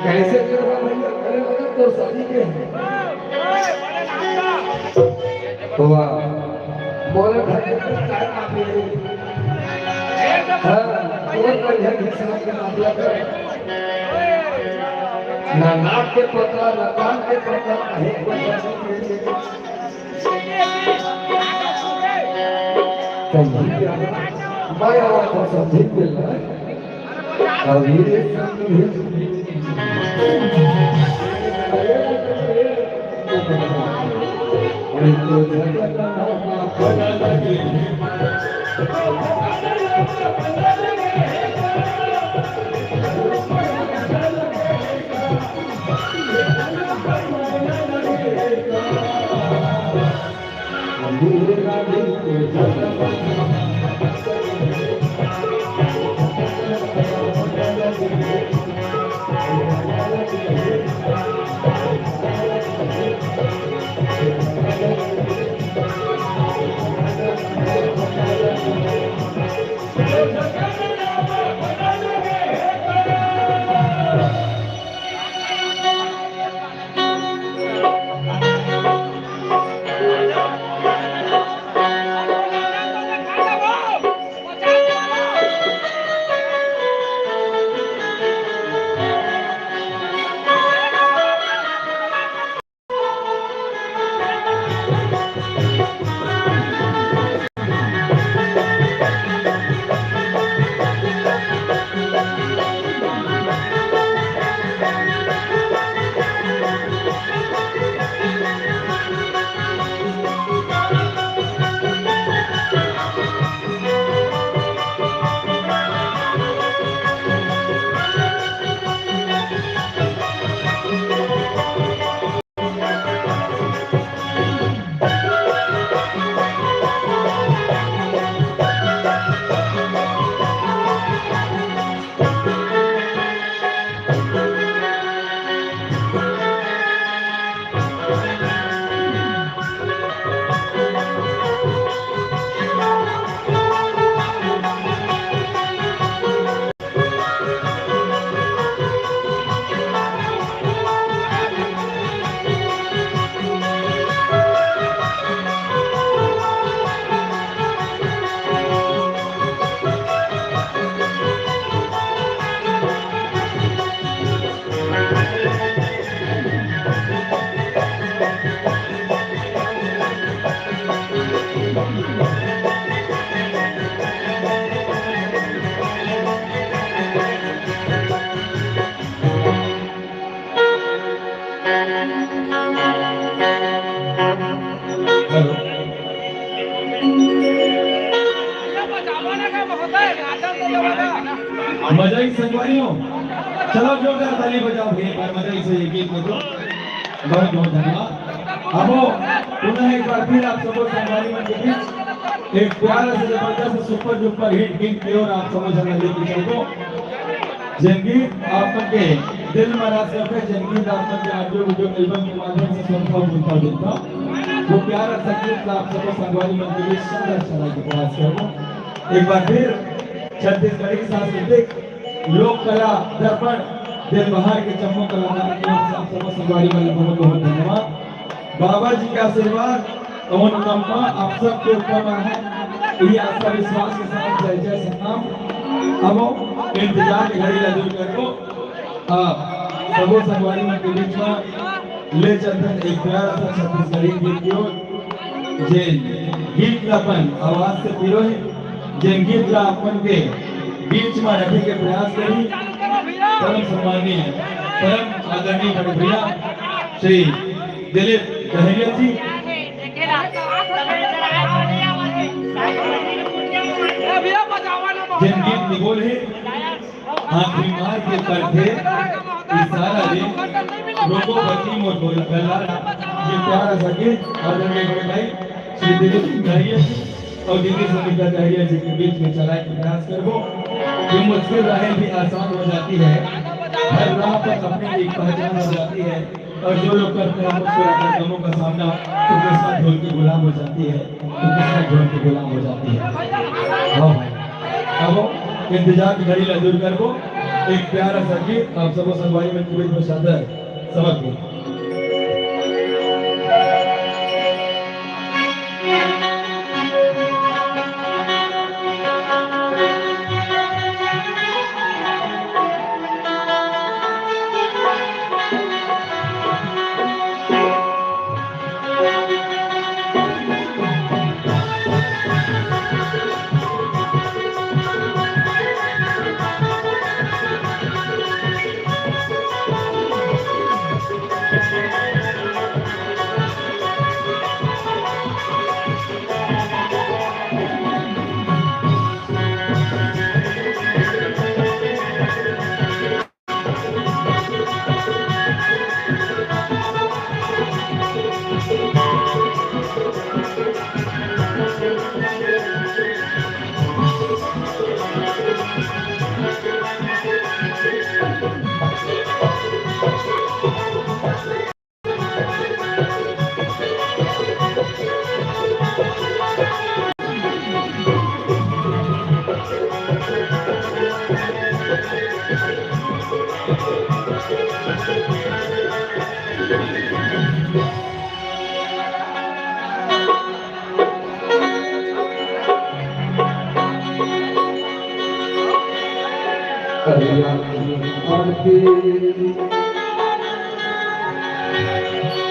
कैसे करवा भैया करे लगा तो शादी के वाह बोले भाई काय मापी हां और बढ़िया घिसना के मामला कर ना नाक के पता ना कान के पता है मैं आवाज को समझ मिल रहा है और ये मजाई संगवारियों, चलो जोरदार ताली बजाओ एक बार मजाई से ये गीत को बहुत बहुत धन्यवाद। अब पुनः एक बार फिर आप सबको संगवारी मन के बीच एक प्यारा से जबरदस्त सुपर डुपर हिट गीत की ओर आप समझ हमें लेके चलो। जंगीत आपके दिल में रास रखे, जंगीत आपके ऑडियो वीडियो एल्बम के माध्यम से सुनता हूँ। वो प्यारा संगीत आप सबको संगवारी मन के लिए सुंदर चला के प्रयास करो। एक बार फिर छत्तीसगढ़ी सांस्कृतिक लोक कला दर्पण दिल बहार के चम्मो कलाकार की ओर से आप सबको संगवारी मन में बहुत बहुत धन्यवाद। बाबा जी का आशीर्वाद और अनुकंपा आप सबके ऊपर है। ये आस्था विश्वास के साथ जय जय सतनाम। अब इंतजार की घड़ी दूर करो। सबो संगवारी मन के बीच में ले चलते एक प्यारा सा छत्तीसगढ़ी गीत की ओर। जे गीत अपन आवाज से पिरो है, जे गीत ला अपन के बीच में रखे के प्रयास करी। परम सम्मानीय परम आदरणीय बड़े भैया श्री दिलीप दहरिया जी जिन गीत निगोल है आखिरी मार के करते इशारा दे लोगों बत्ती मोर बोल पहला ये प्यारा सा गीत आदरणीय बड़े भाई श्री दिलीप दहरिया जी और दीदी समिता दहरिया जी के बीच में चलाए के प्रयास करो। ये मुश्किल राहें भी आसान हो जाती है, हर राह पर अपनी एक पहचान हो जाती है और जो लोग करते हैं मुस्कुराकर गमों का सामना तो किस्मत ढोल की गुलाम हो जाती है, तो किस्मत ढोल की गुलाम हो जाती है। हाँ अब इंतजार की घड़ी दूर कर को एक प्यारा सा गीत आप सबको संगवारी में पूरी प्रसादर समर्पित।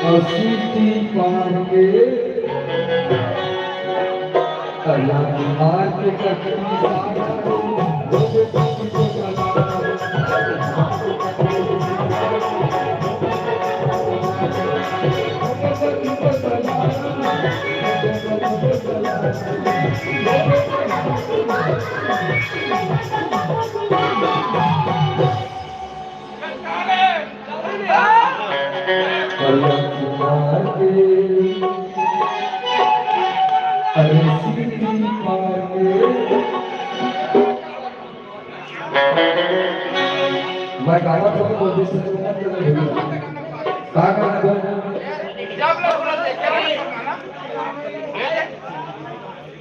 असीती पाके अल्लाह की मार के कटनी मैं गाना तो बोलते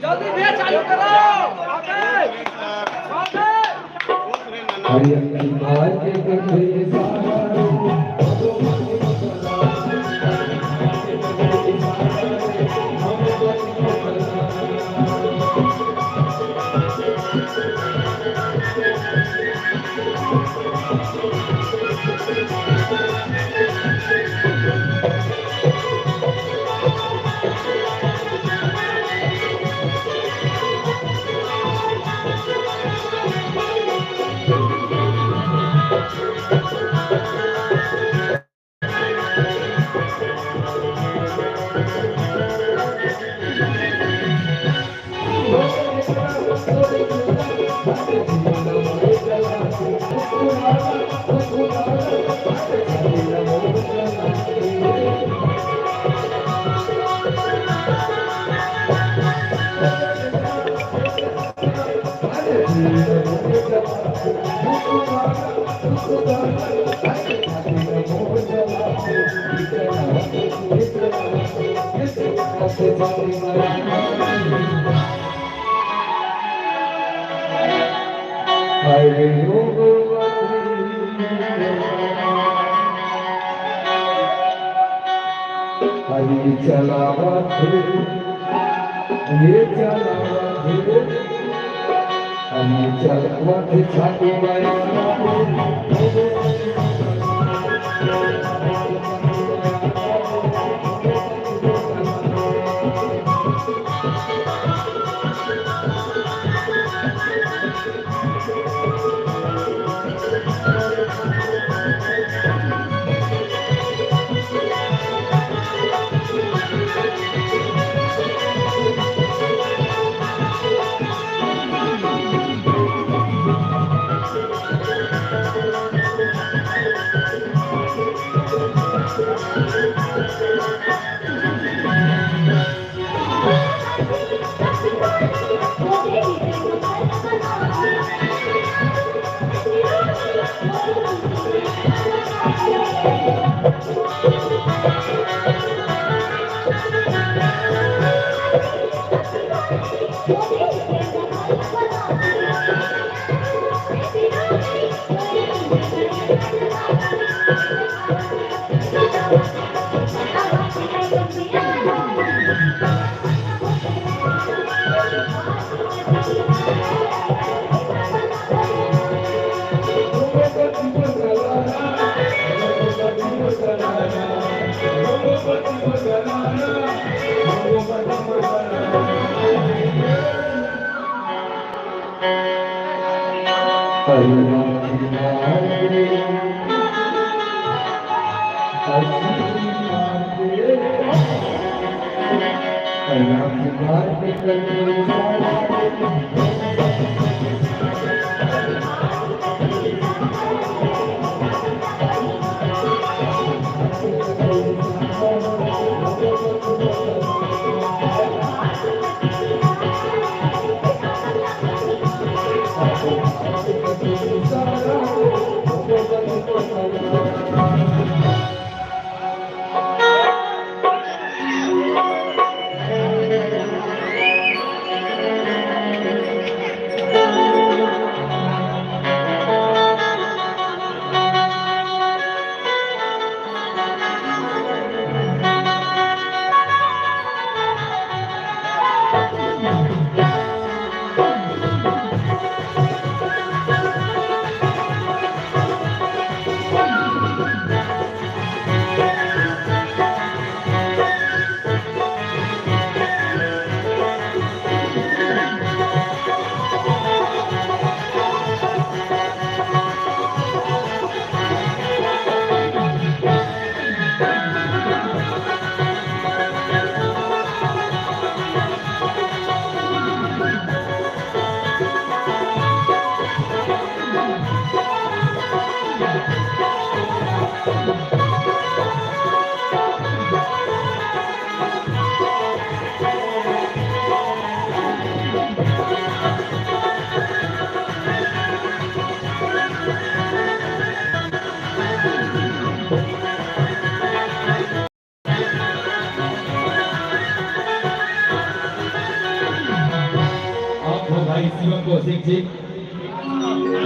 जल्दी चालू करो। हरि की मार के कटनी Thank you. माथे छाती हाय रे ओ हरी चलावा थे ये चलावा थे हरी चलावा थे छाती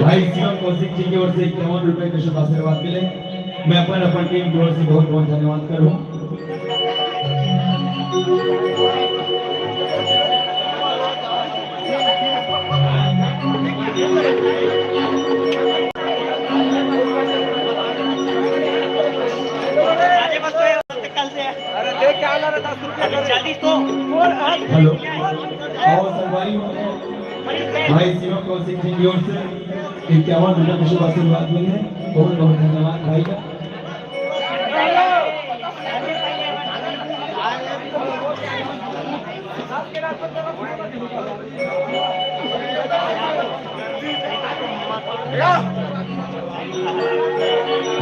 भाई शिवम कौशिक जी की ओर से 51 रुपए के शुभ आशीर्वाद मिले। मैं अपन टीम की ओर से बहुत बहुत धन्यवाद करूं। हेलो और संगवारी भाई शिवम कौशिक जी की ओर से 51 रुपए के शुभ आशीर्वाद मिले हैं। बहुत बहुत धन्यवाद भाई का।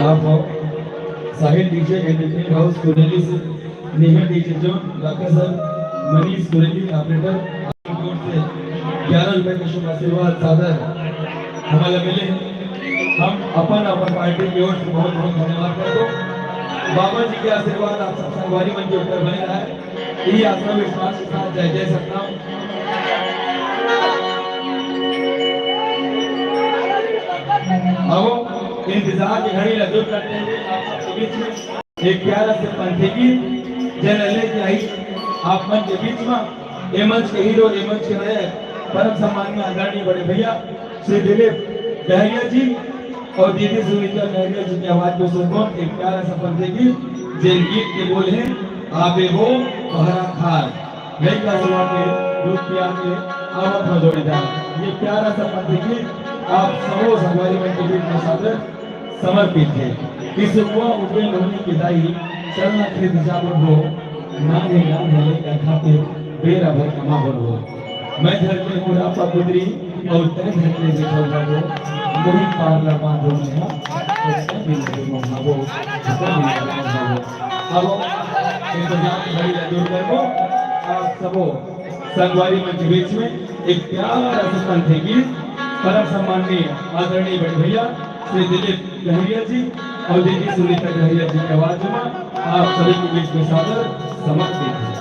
आप Sahil DJ entertainment house Kureli से नेहा डीजे जोन लाका sir Manish Kureli operator court से 11 रुपए के शुभ आशीर्वाद सादर हमारे मिले। हम अपन पार्टी की ओर से बहुत बहुत धन्यवाद करते हैं। बाबा जी के आशीर्वाद आप सब संगवारी मन के ऊपर बने रहा है। ये आत्मविश्वास के साथ जय जय सतनाम। अब इंतजार की घड़ी लगे करते हुए आप सबके बीच में एक प्यारा से पंथी गीत जन लेके आई आप मन के बीच में। ये मंच के हीरो, ये मंच के नायक परम सम्मानीय आदरणीय बड़े भैया श्री दिलीप दहरिया जी और दीदी सुनीता दहरिया जी की आवाज में सुनो एक प्यारा सा पंथी गीत जिन गीत के बोल हैं आबे वो बहरा खार नई का सुना के दूध पिया के आवत में जोड़ीदार। ये प्यारा सा पंथी गीत आप सबो संगवारी मन के बीच में सादर समर्पित है। इस हुआ उपेन होने की दाई चलना खेत जाबर हो नाने नाने का खाते बेरा भर कमा हो। मैं धरते हूँ रापा पुत्री और तय धरते बिछल जाओ मोही पारला बांधो नेहा सब मिलके मनावो सब मिलके मनावो। अब इंतजार की घड़ी दूर करो आप सबो संगवारी मन के बीच में एक प्यारा सा पंथी गीत परम सम्माननीय आदरणीय बड़े भैया श्री दिलीप दहरिया जी और दीदी सुनीता दहरिया जी की आवाज में आप सभी के बीच में सादर समर्पित है।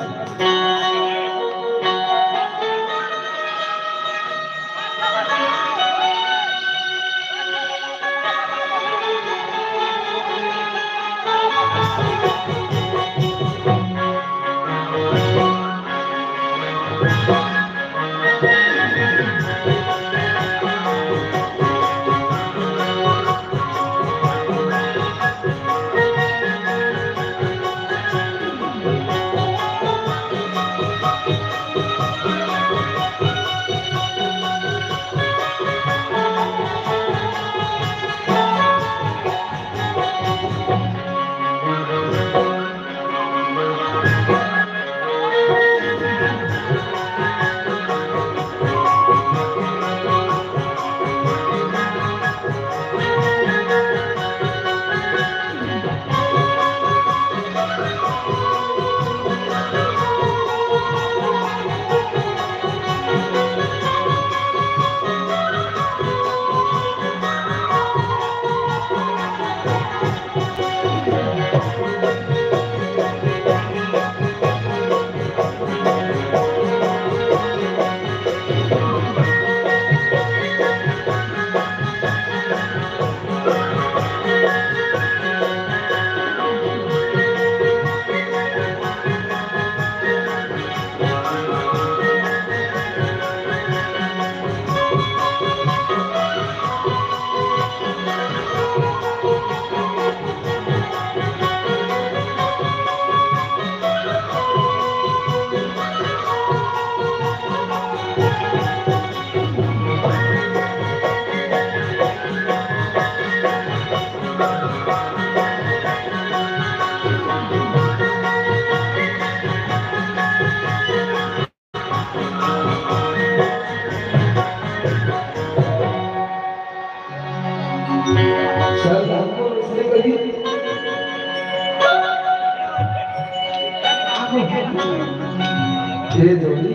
ये जोड़ी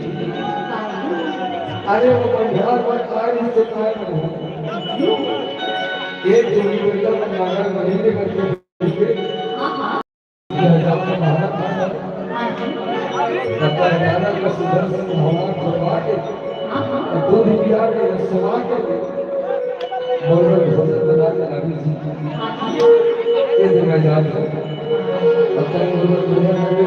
अरे वो पंजाब पर आए तो काय में एक जोड़ी बेटा पंजाब में महीने करके पंजाब में भारत लगता है नाना का सुदर्शन भावना करवा के दो दिन बिहार के सवा के भोजन बना के लगी ये दिन में याद है लगता है भोजन बना के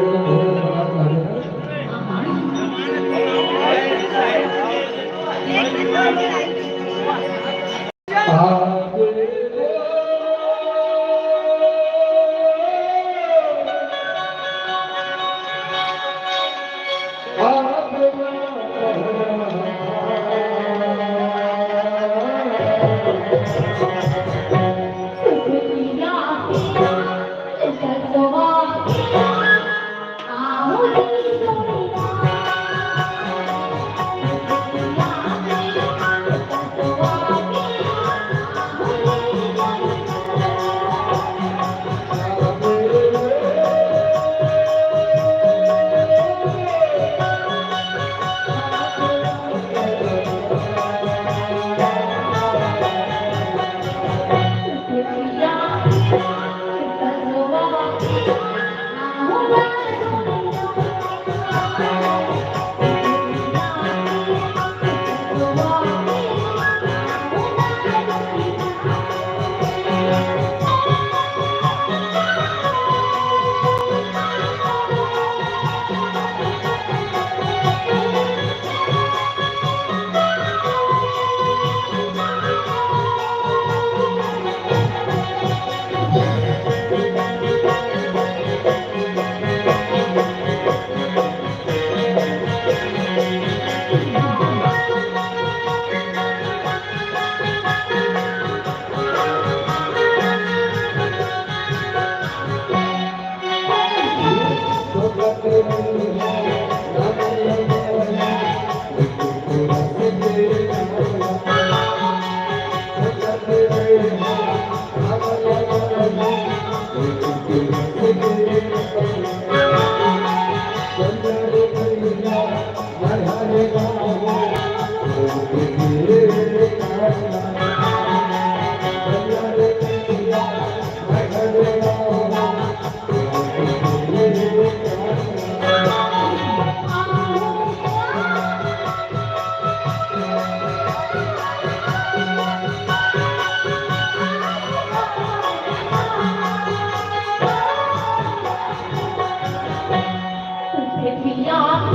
Thank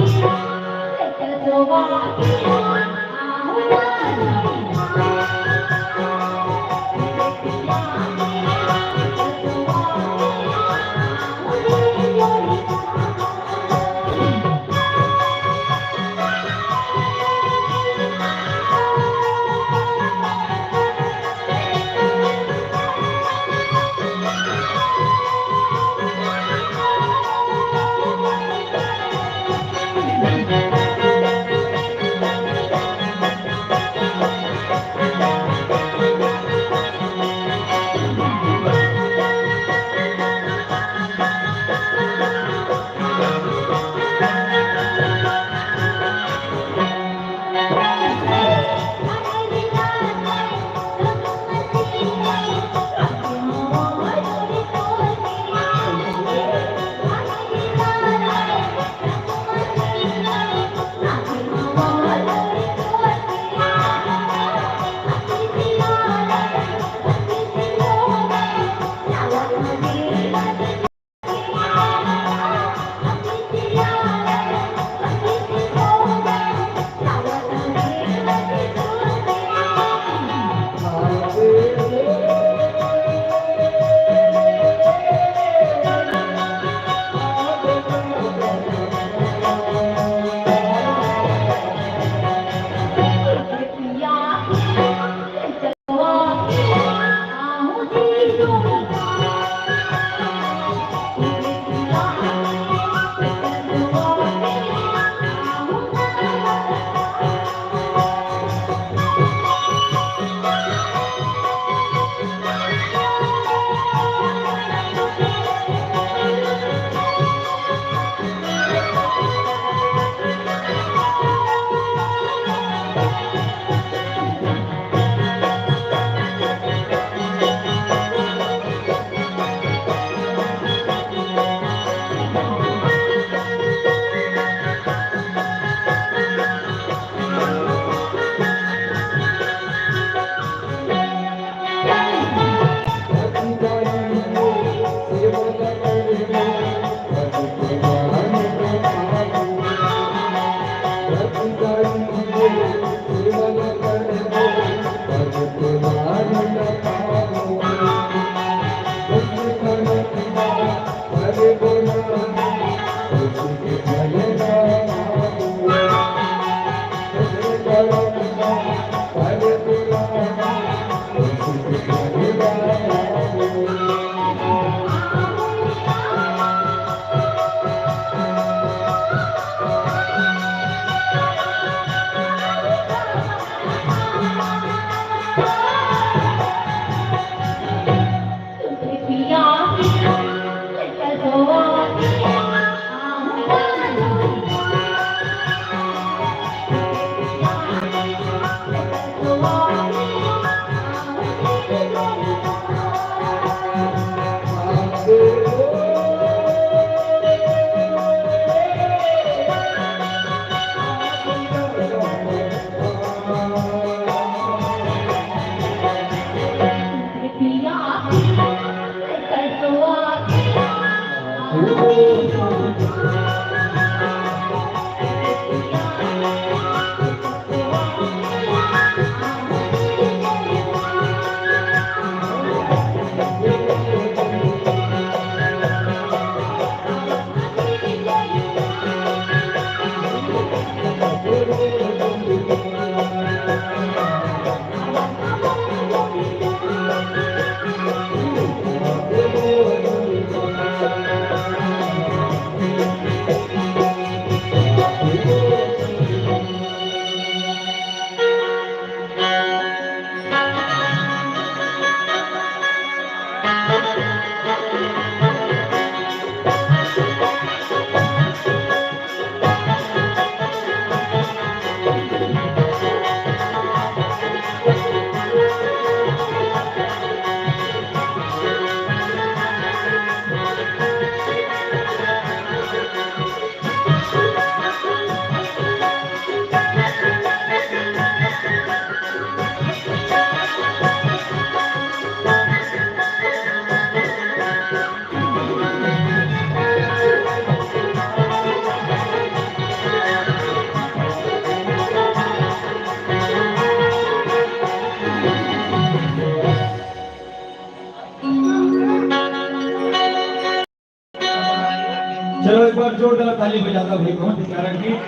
जोरदार ताली बजाता भाई बहुत ही प्यारा गीत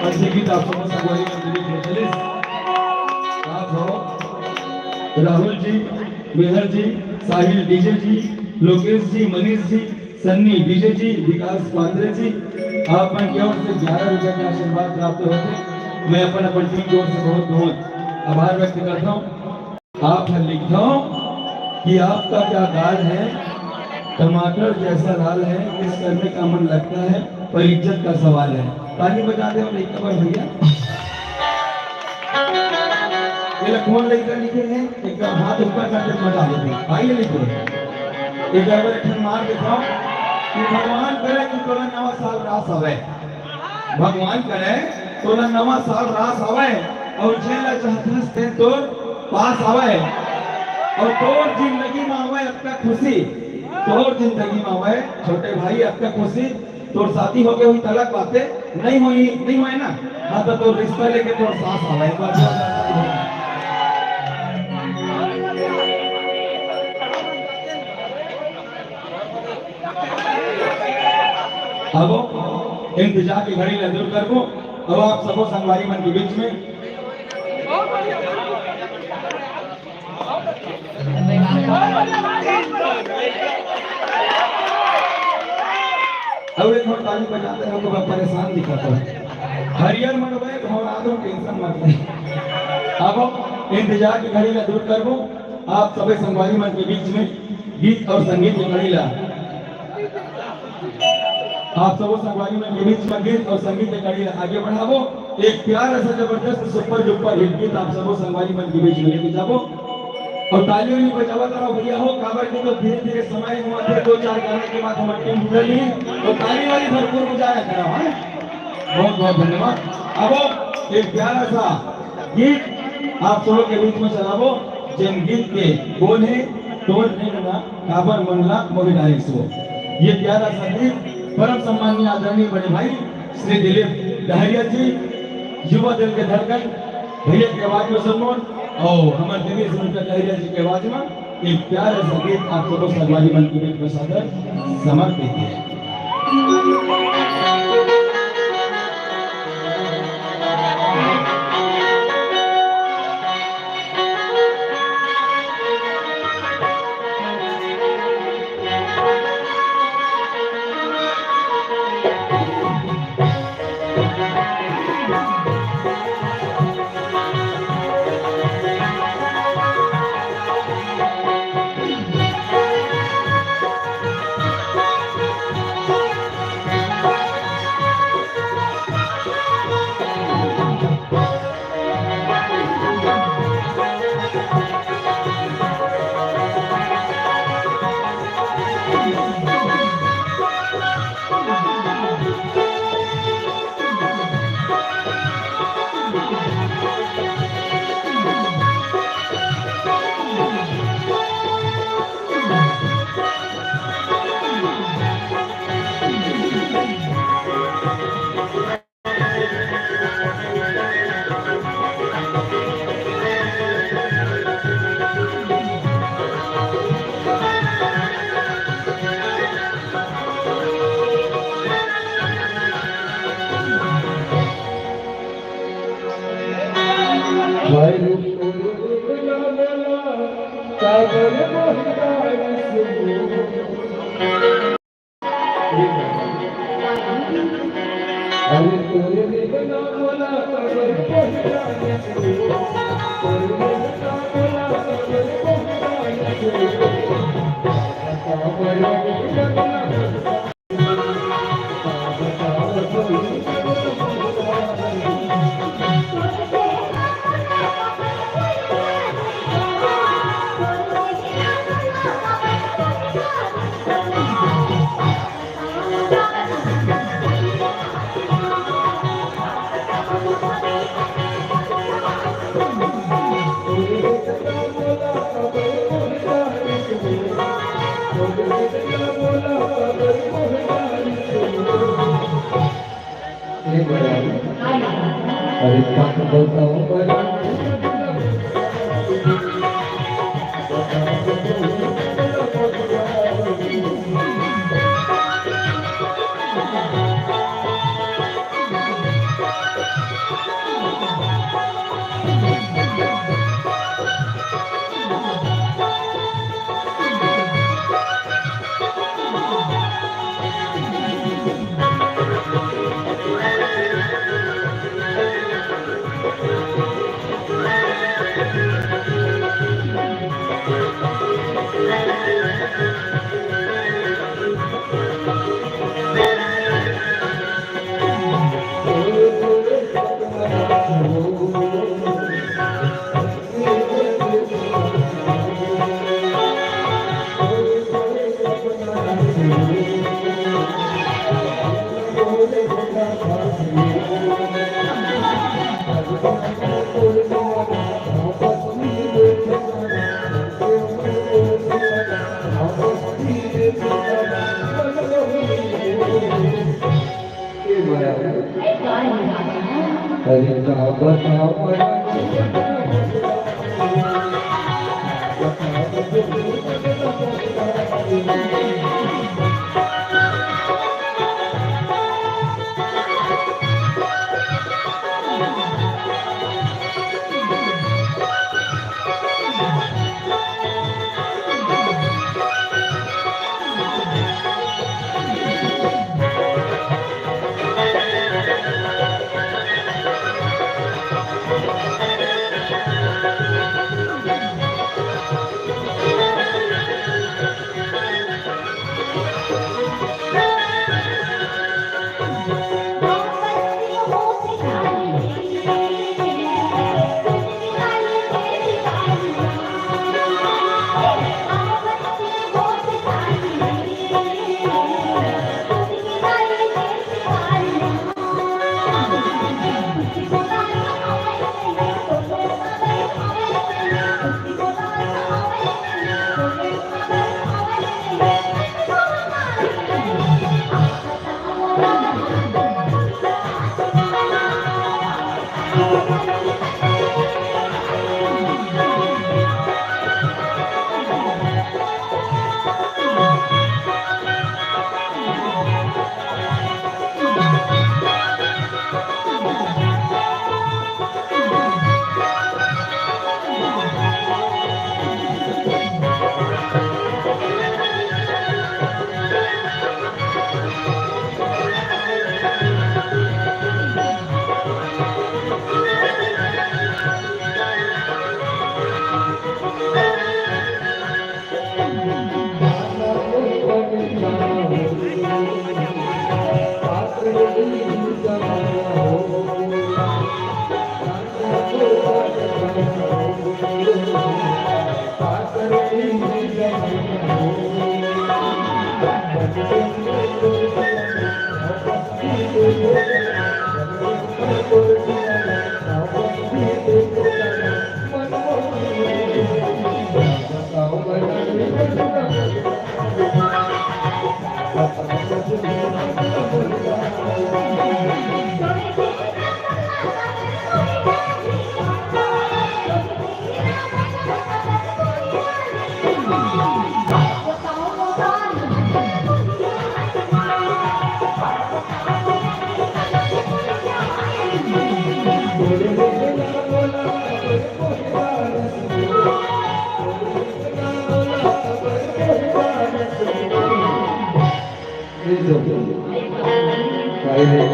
और ये गीत आप समझ सकते हैं। आप हो राहुल जी, मेहर जी, साहिल डीजे जी, लोकेश जी, मनीष जी, सन्नी डीजे जी, विकास पात्रे जी, आप मन की ओर से 11 रुपए का आशीर्वाद प्राप्त होते। मैं अपन टीम की ओर से बहुत बहुत आभार व्यक्त करता हूँ। आप लिखता हूँ कि आपका क्या गाल है, टमाटर जैसा लाल है, किस करने का मन लगता है, पर इज्जत का सवाल है। ताली बजा दे और एक बार भैया। ये लखमन लेकर लिखे हैं, एक बार हाथ ऊपर करके मजा लेते हैं। आइए लिखो, एक बार एक मार दिखाओ कि भगवान करे कि तोला नवा साल रास आवे, भगवान करे तोला नवा साल रास आवे और जेला चाहत ते तो पास आवे और तोर जिंदगी में आवे आपका खुशी, तोर जिंदगी में आवे छोटे भाई आपका खुशी। तोर शादी हो गई हुई तलाक बातें नहीं हुई ना, हाँ तो तोर रिश्ता लेके तोर सास आवे। अब इंतजार की घड़ी न दूर करबो। अब आप सबो संगवारी मन के बीच में अब एक और ताली बजाते हैं तो मैं परेशान दिखाता हूँ। हरियर मनवे घोड़ा दो, टेंशन मत ले। अब इंतजार की घड़ी ला दूर करबो। आप सभी संगवारी मन के बीच में गीत और संगीत की घड़ी ला, आप सब संगवारी मन के बीच में गीत और संगीत की घड़ी ला आगे बढ़ावो। एक प्यारा सा जबरदस्त सुपर डुपर हिट गीत आप सब संगवारी मन के बीच में लेके जाओ और ताली वाली बजावा करो भैया हो। काबर की तो धीरे धीरे समय हुआ थे, 2-4 गाने के बाद हमारी टीम जुड़ रही है तो ताली वाली भरपूर बजाया करो। है बहुत बहुत धन्यवाद। अब एक प्यारा सा गीत आप सबों के बीच में चलावो, जिन गीत के बोल है तोड़ नहीं बना काबर मनला मोहि डायरेक्ट सो। ये प्यारा सा गीत परम सम्मानीय आदरणीय बड़े भाई श्री दिलीप डहरिया जी, युवा दल के धड़कन भैया की आवाज में सुनो और हमारे दिनेश डहरिया जी की आवाज में एक प्यारा सा गीत आप सबों संगवारी मन के बीच में सादर समर्पित है। अरे क्या बोलता हूँ हरि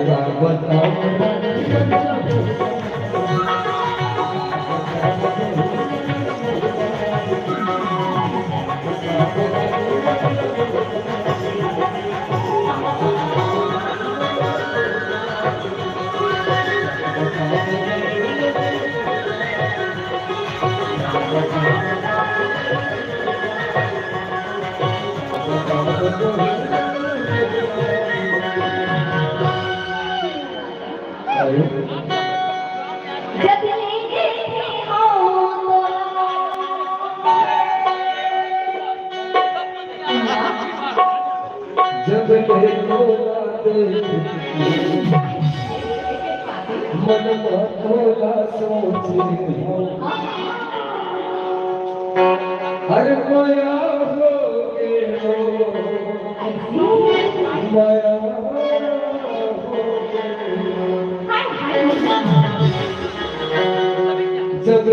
का बताओ जब मन थोड़ा सोचे हर माया हो माया जब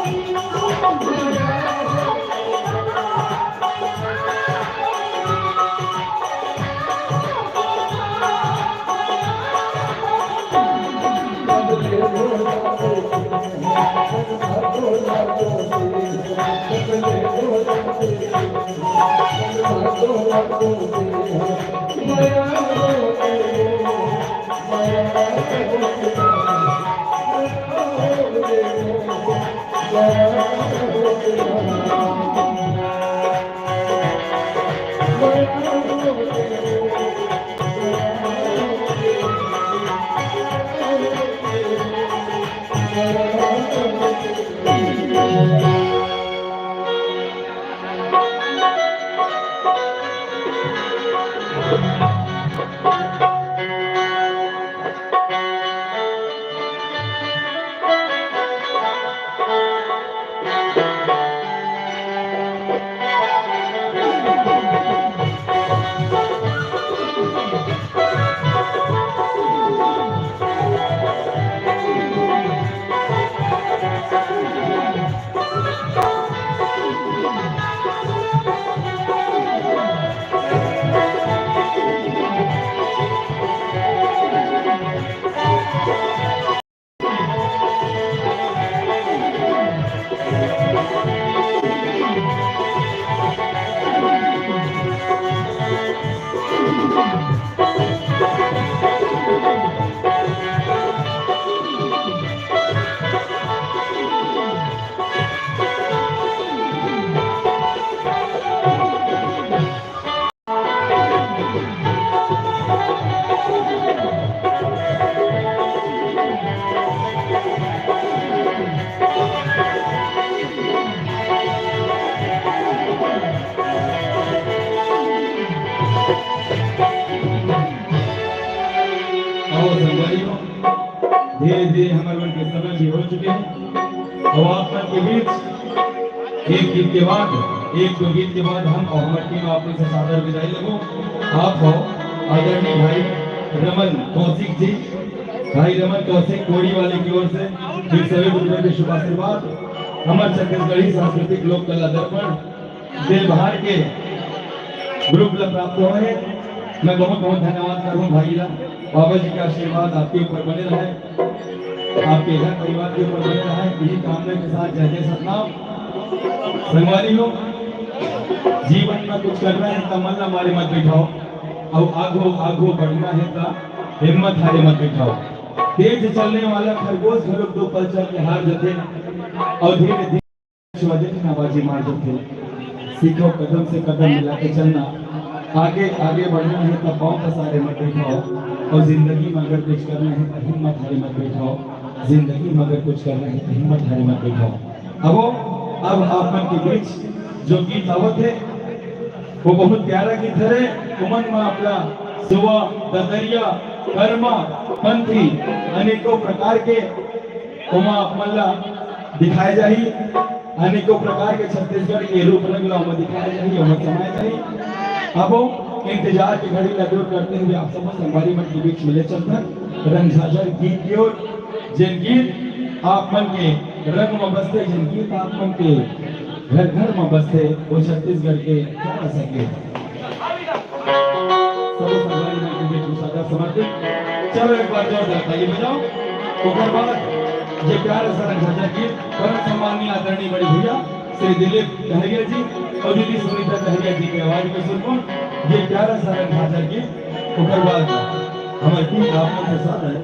Thank you. धीरे धीरे हमारे मन के समय भी हो चुके हैं। अब आप मन के बीच एक गीत के बाद एक दो गीत के बाद हम और हमारी टीम आपसे से सादर विदाई लगो। आप हो आदरणीय भाई रमन कौशिक जी, भाई रमन कौशिक कोड़ी वाले की ओर से फिर सभी बुजुर्गों के शुभ आशीर्वाद। हमारे छत्तीसगढ़ी सांस्कृतिक लोक कला दर्पण दिल बहार के ग्रुप प्राप्त हुए हैं। मैं बहुत बहुत धन्यवाद करूँ भाई बाबा जी का आशीर्वाद आपके ऊपर बने रहे, आपके घर परिवार के ऊपर बने रहे। यही कामना के साथ जय जय सतनाम। संगवारी हो, जीवन में कुछ करना है तो मन हमारे मत बैठाओ और आगो आगो बढ़ना है तो हिम्मत हारे मत बैठाओ। तेज चलने वाला खरगोश घरों दो पल चल के हार जाते और धीरे धीरे नवाजी मार जाते। सीखो कदम से कदम मिला के चलना, आगे आगे बढ़ना है तो पाँव पसारे मत बैठाओ और जिंदगी में अगर कुछ करना है तो हिम्मत हारे मत बैठाओ। जिंदगी में अगर कुछ करना है तो हिम्मत हारे मत बैठाओ। अब आप मन के बीच जो गीत आवत है वो बहुत प्यारा गीत है। उमन में अपना सुवा ददरिया कर्मा पंथी अनेकों प्रकार के उमा अपमल्ला दिखाए जाही। अनेकों प्रकार के छत्तीसगढ़ के रूप रंग में दिखाए जाही और समाये जाही। अब इंतजार की घड़ी का दूर करते हुए आप समस्त संगवारी मन के बीच मिले चलकर रंग झाझर गीत की ओर। जिन गीत आप मन के रंग में बसते, जिन गीत आप मन के घर घर में बसते, वो छत्तीसगढ़ के क्या कर सके। सब संगवारी मन के बीच सादा समर्पित। चलो एक बार जोरदार ताली बजाओ। उसके बाद ये प्यारा सा रंग झाझर गीत परम सम्माननीय आदरणीय बड़े भैया श्री दिलीप टहरिया जी और दीदी सुनीता टहरिया जी की आवाज में सुनो ये प्यारा सा रंग झाझर गीत। उसके बाद हमारी टीम आप के साथ है।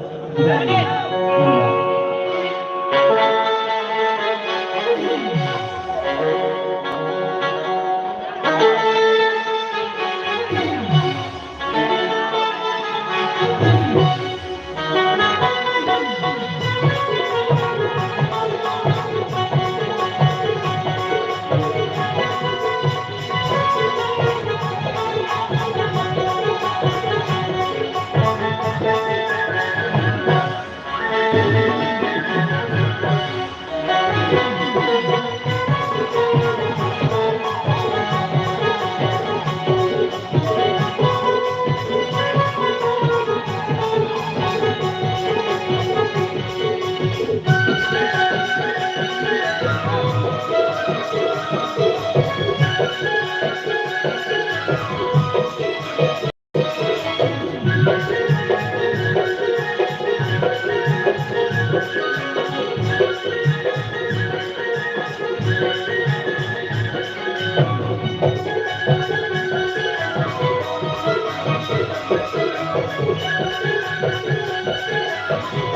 Thank you.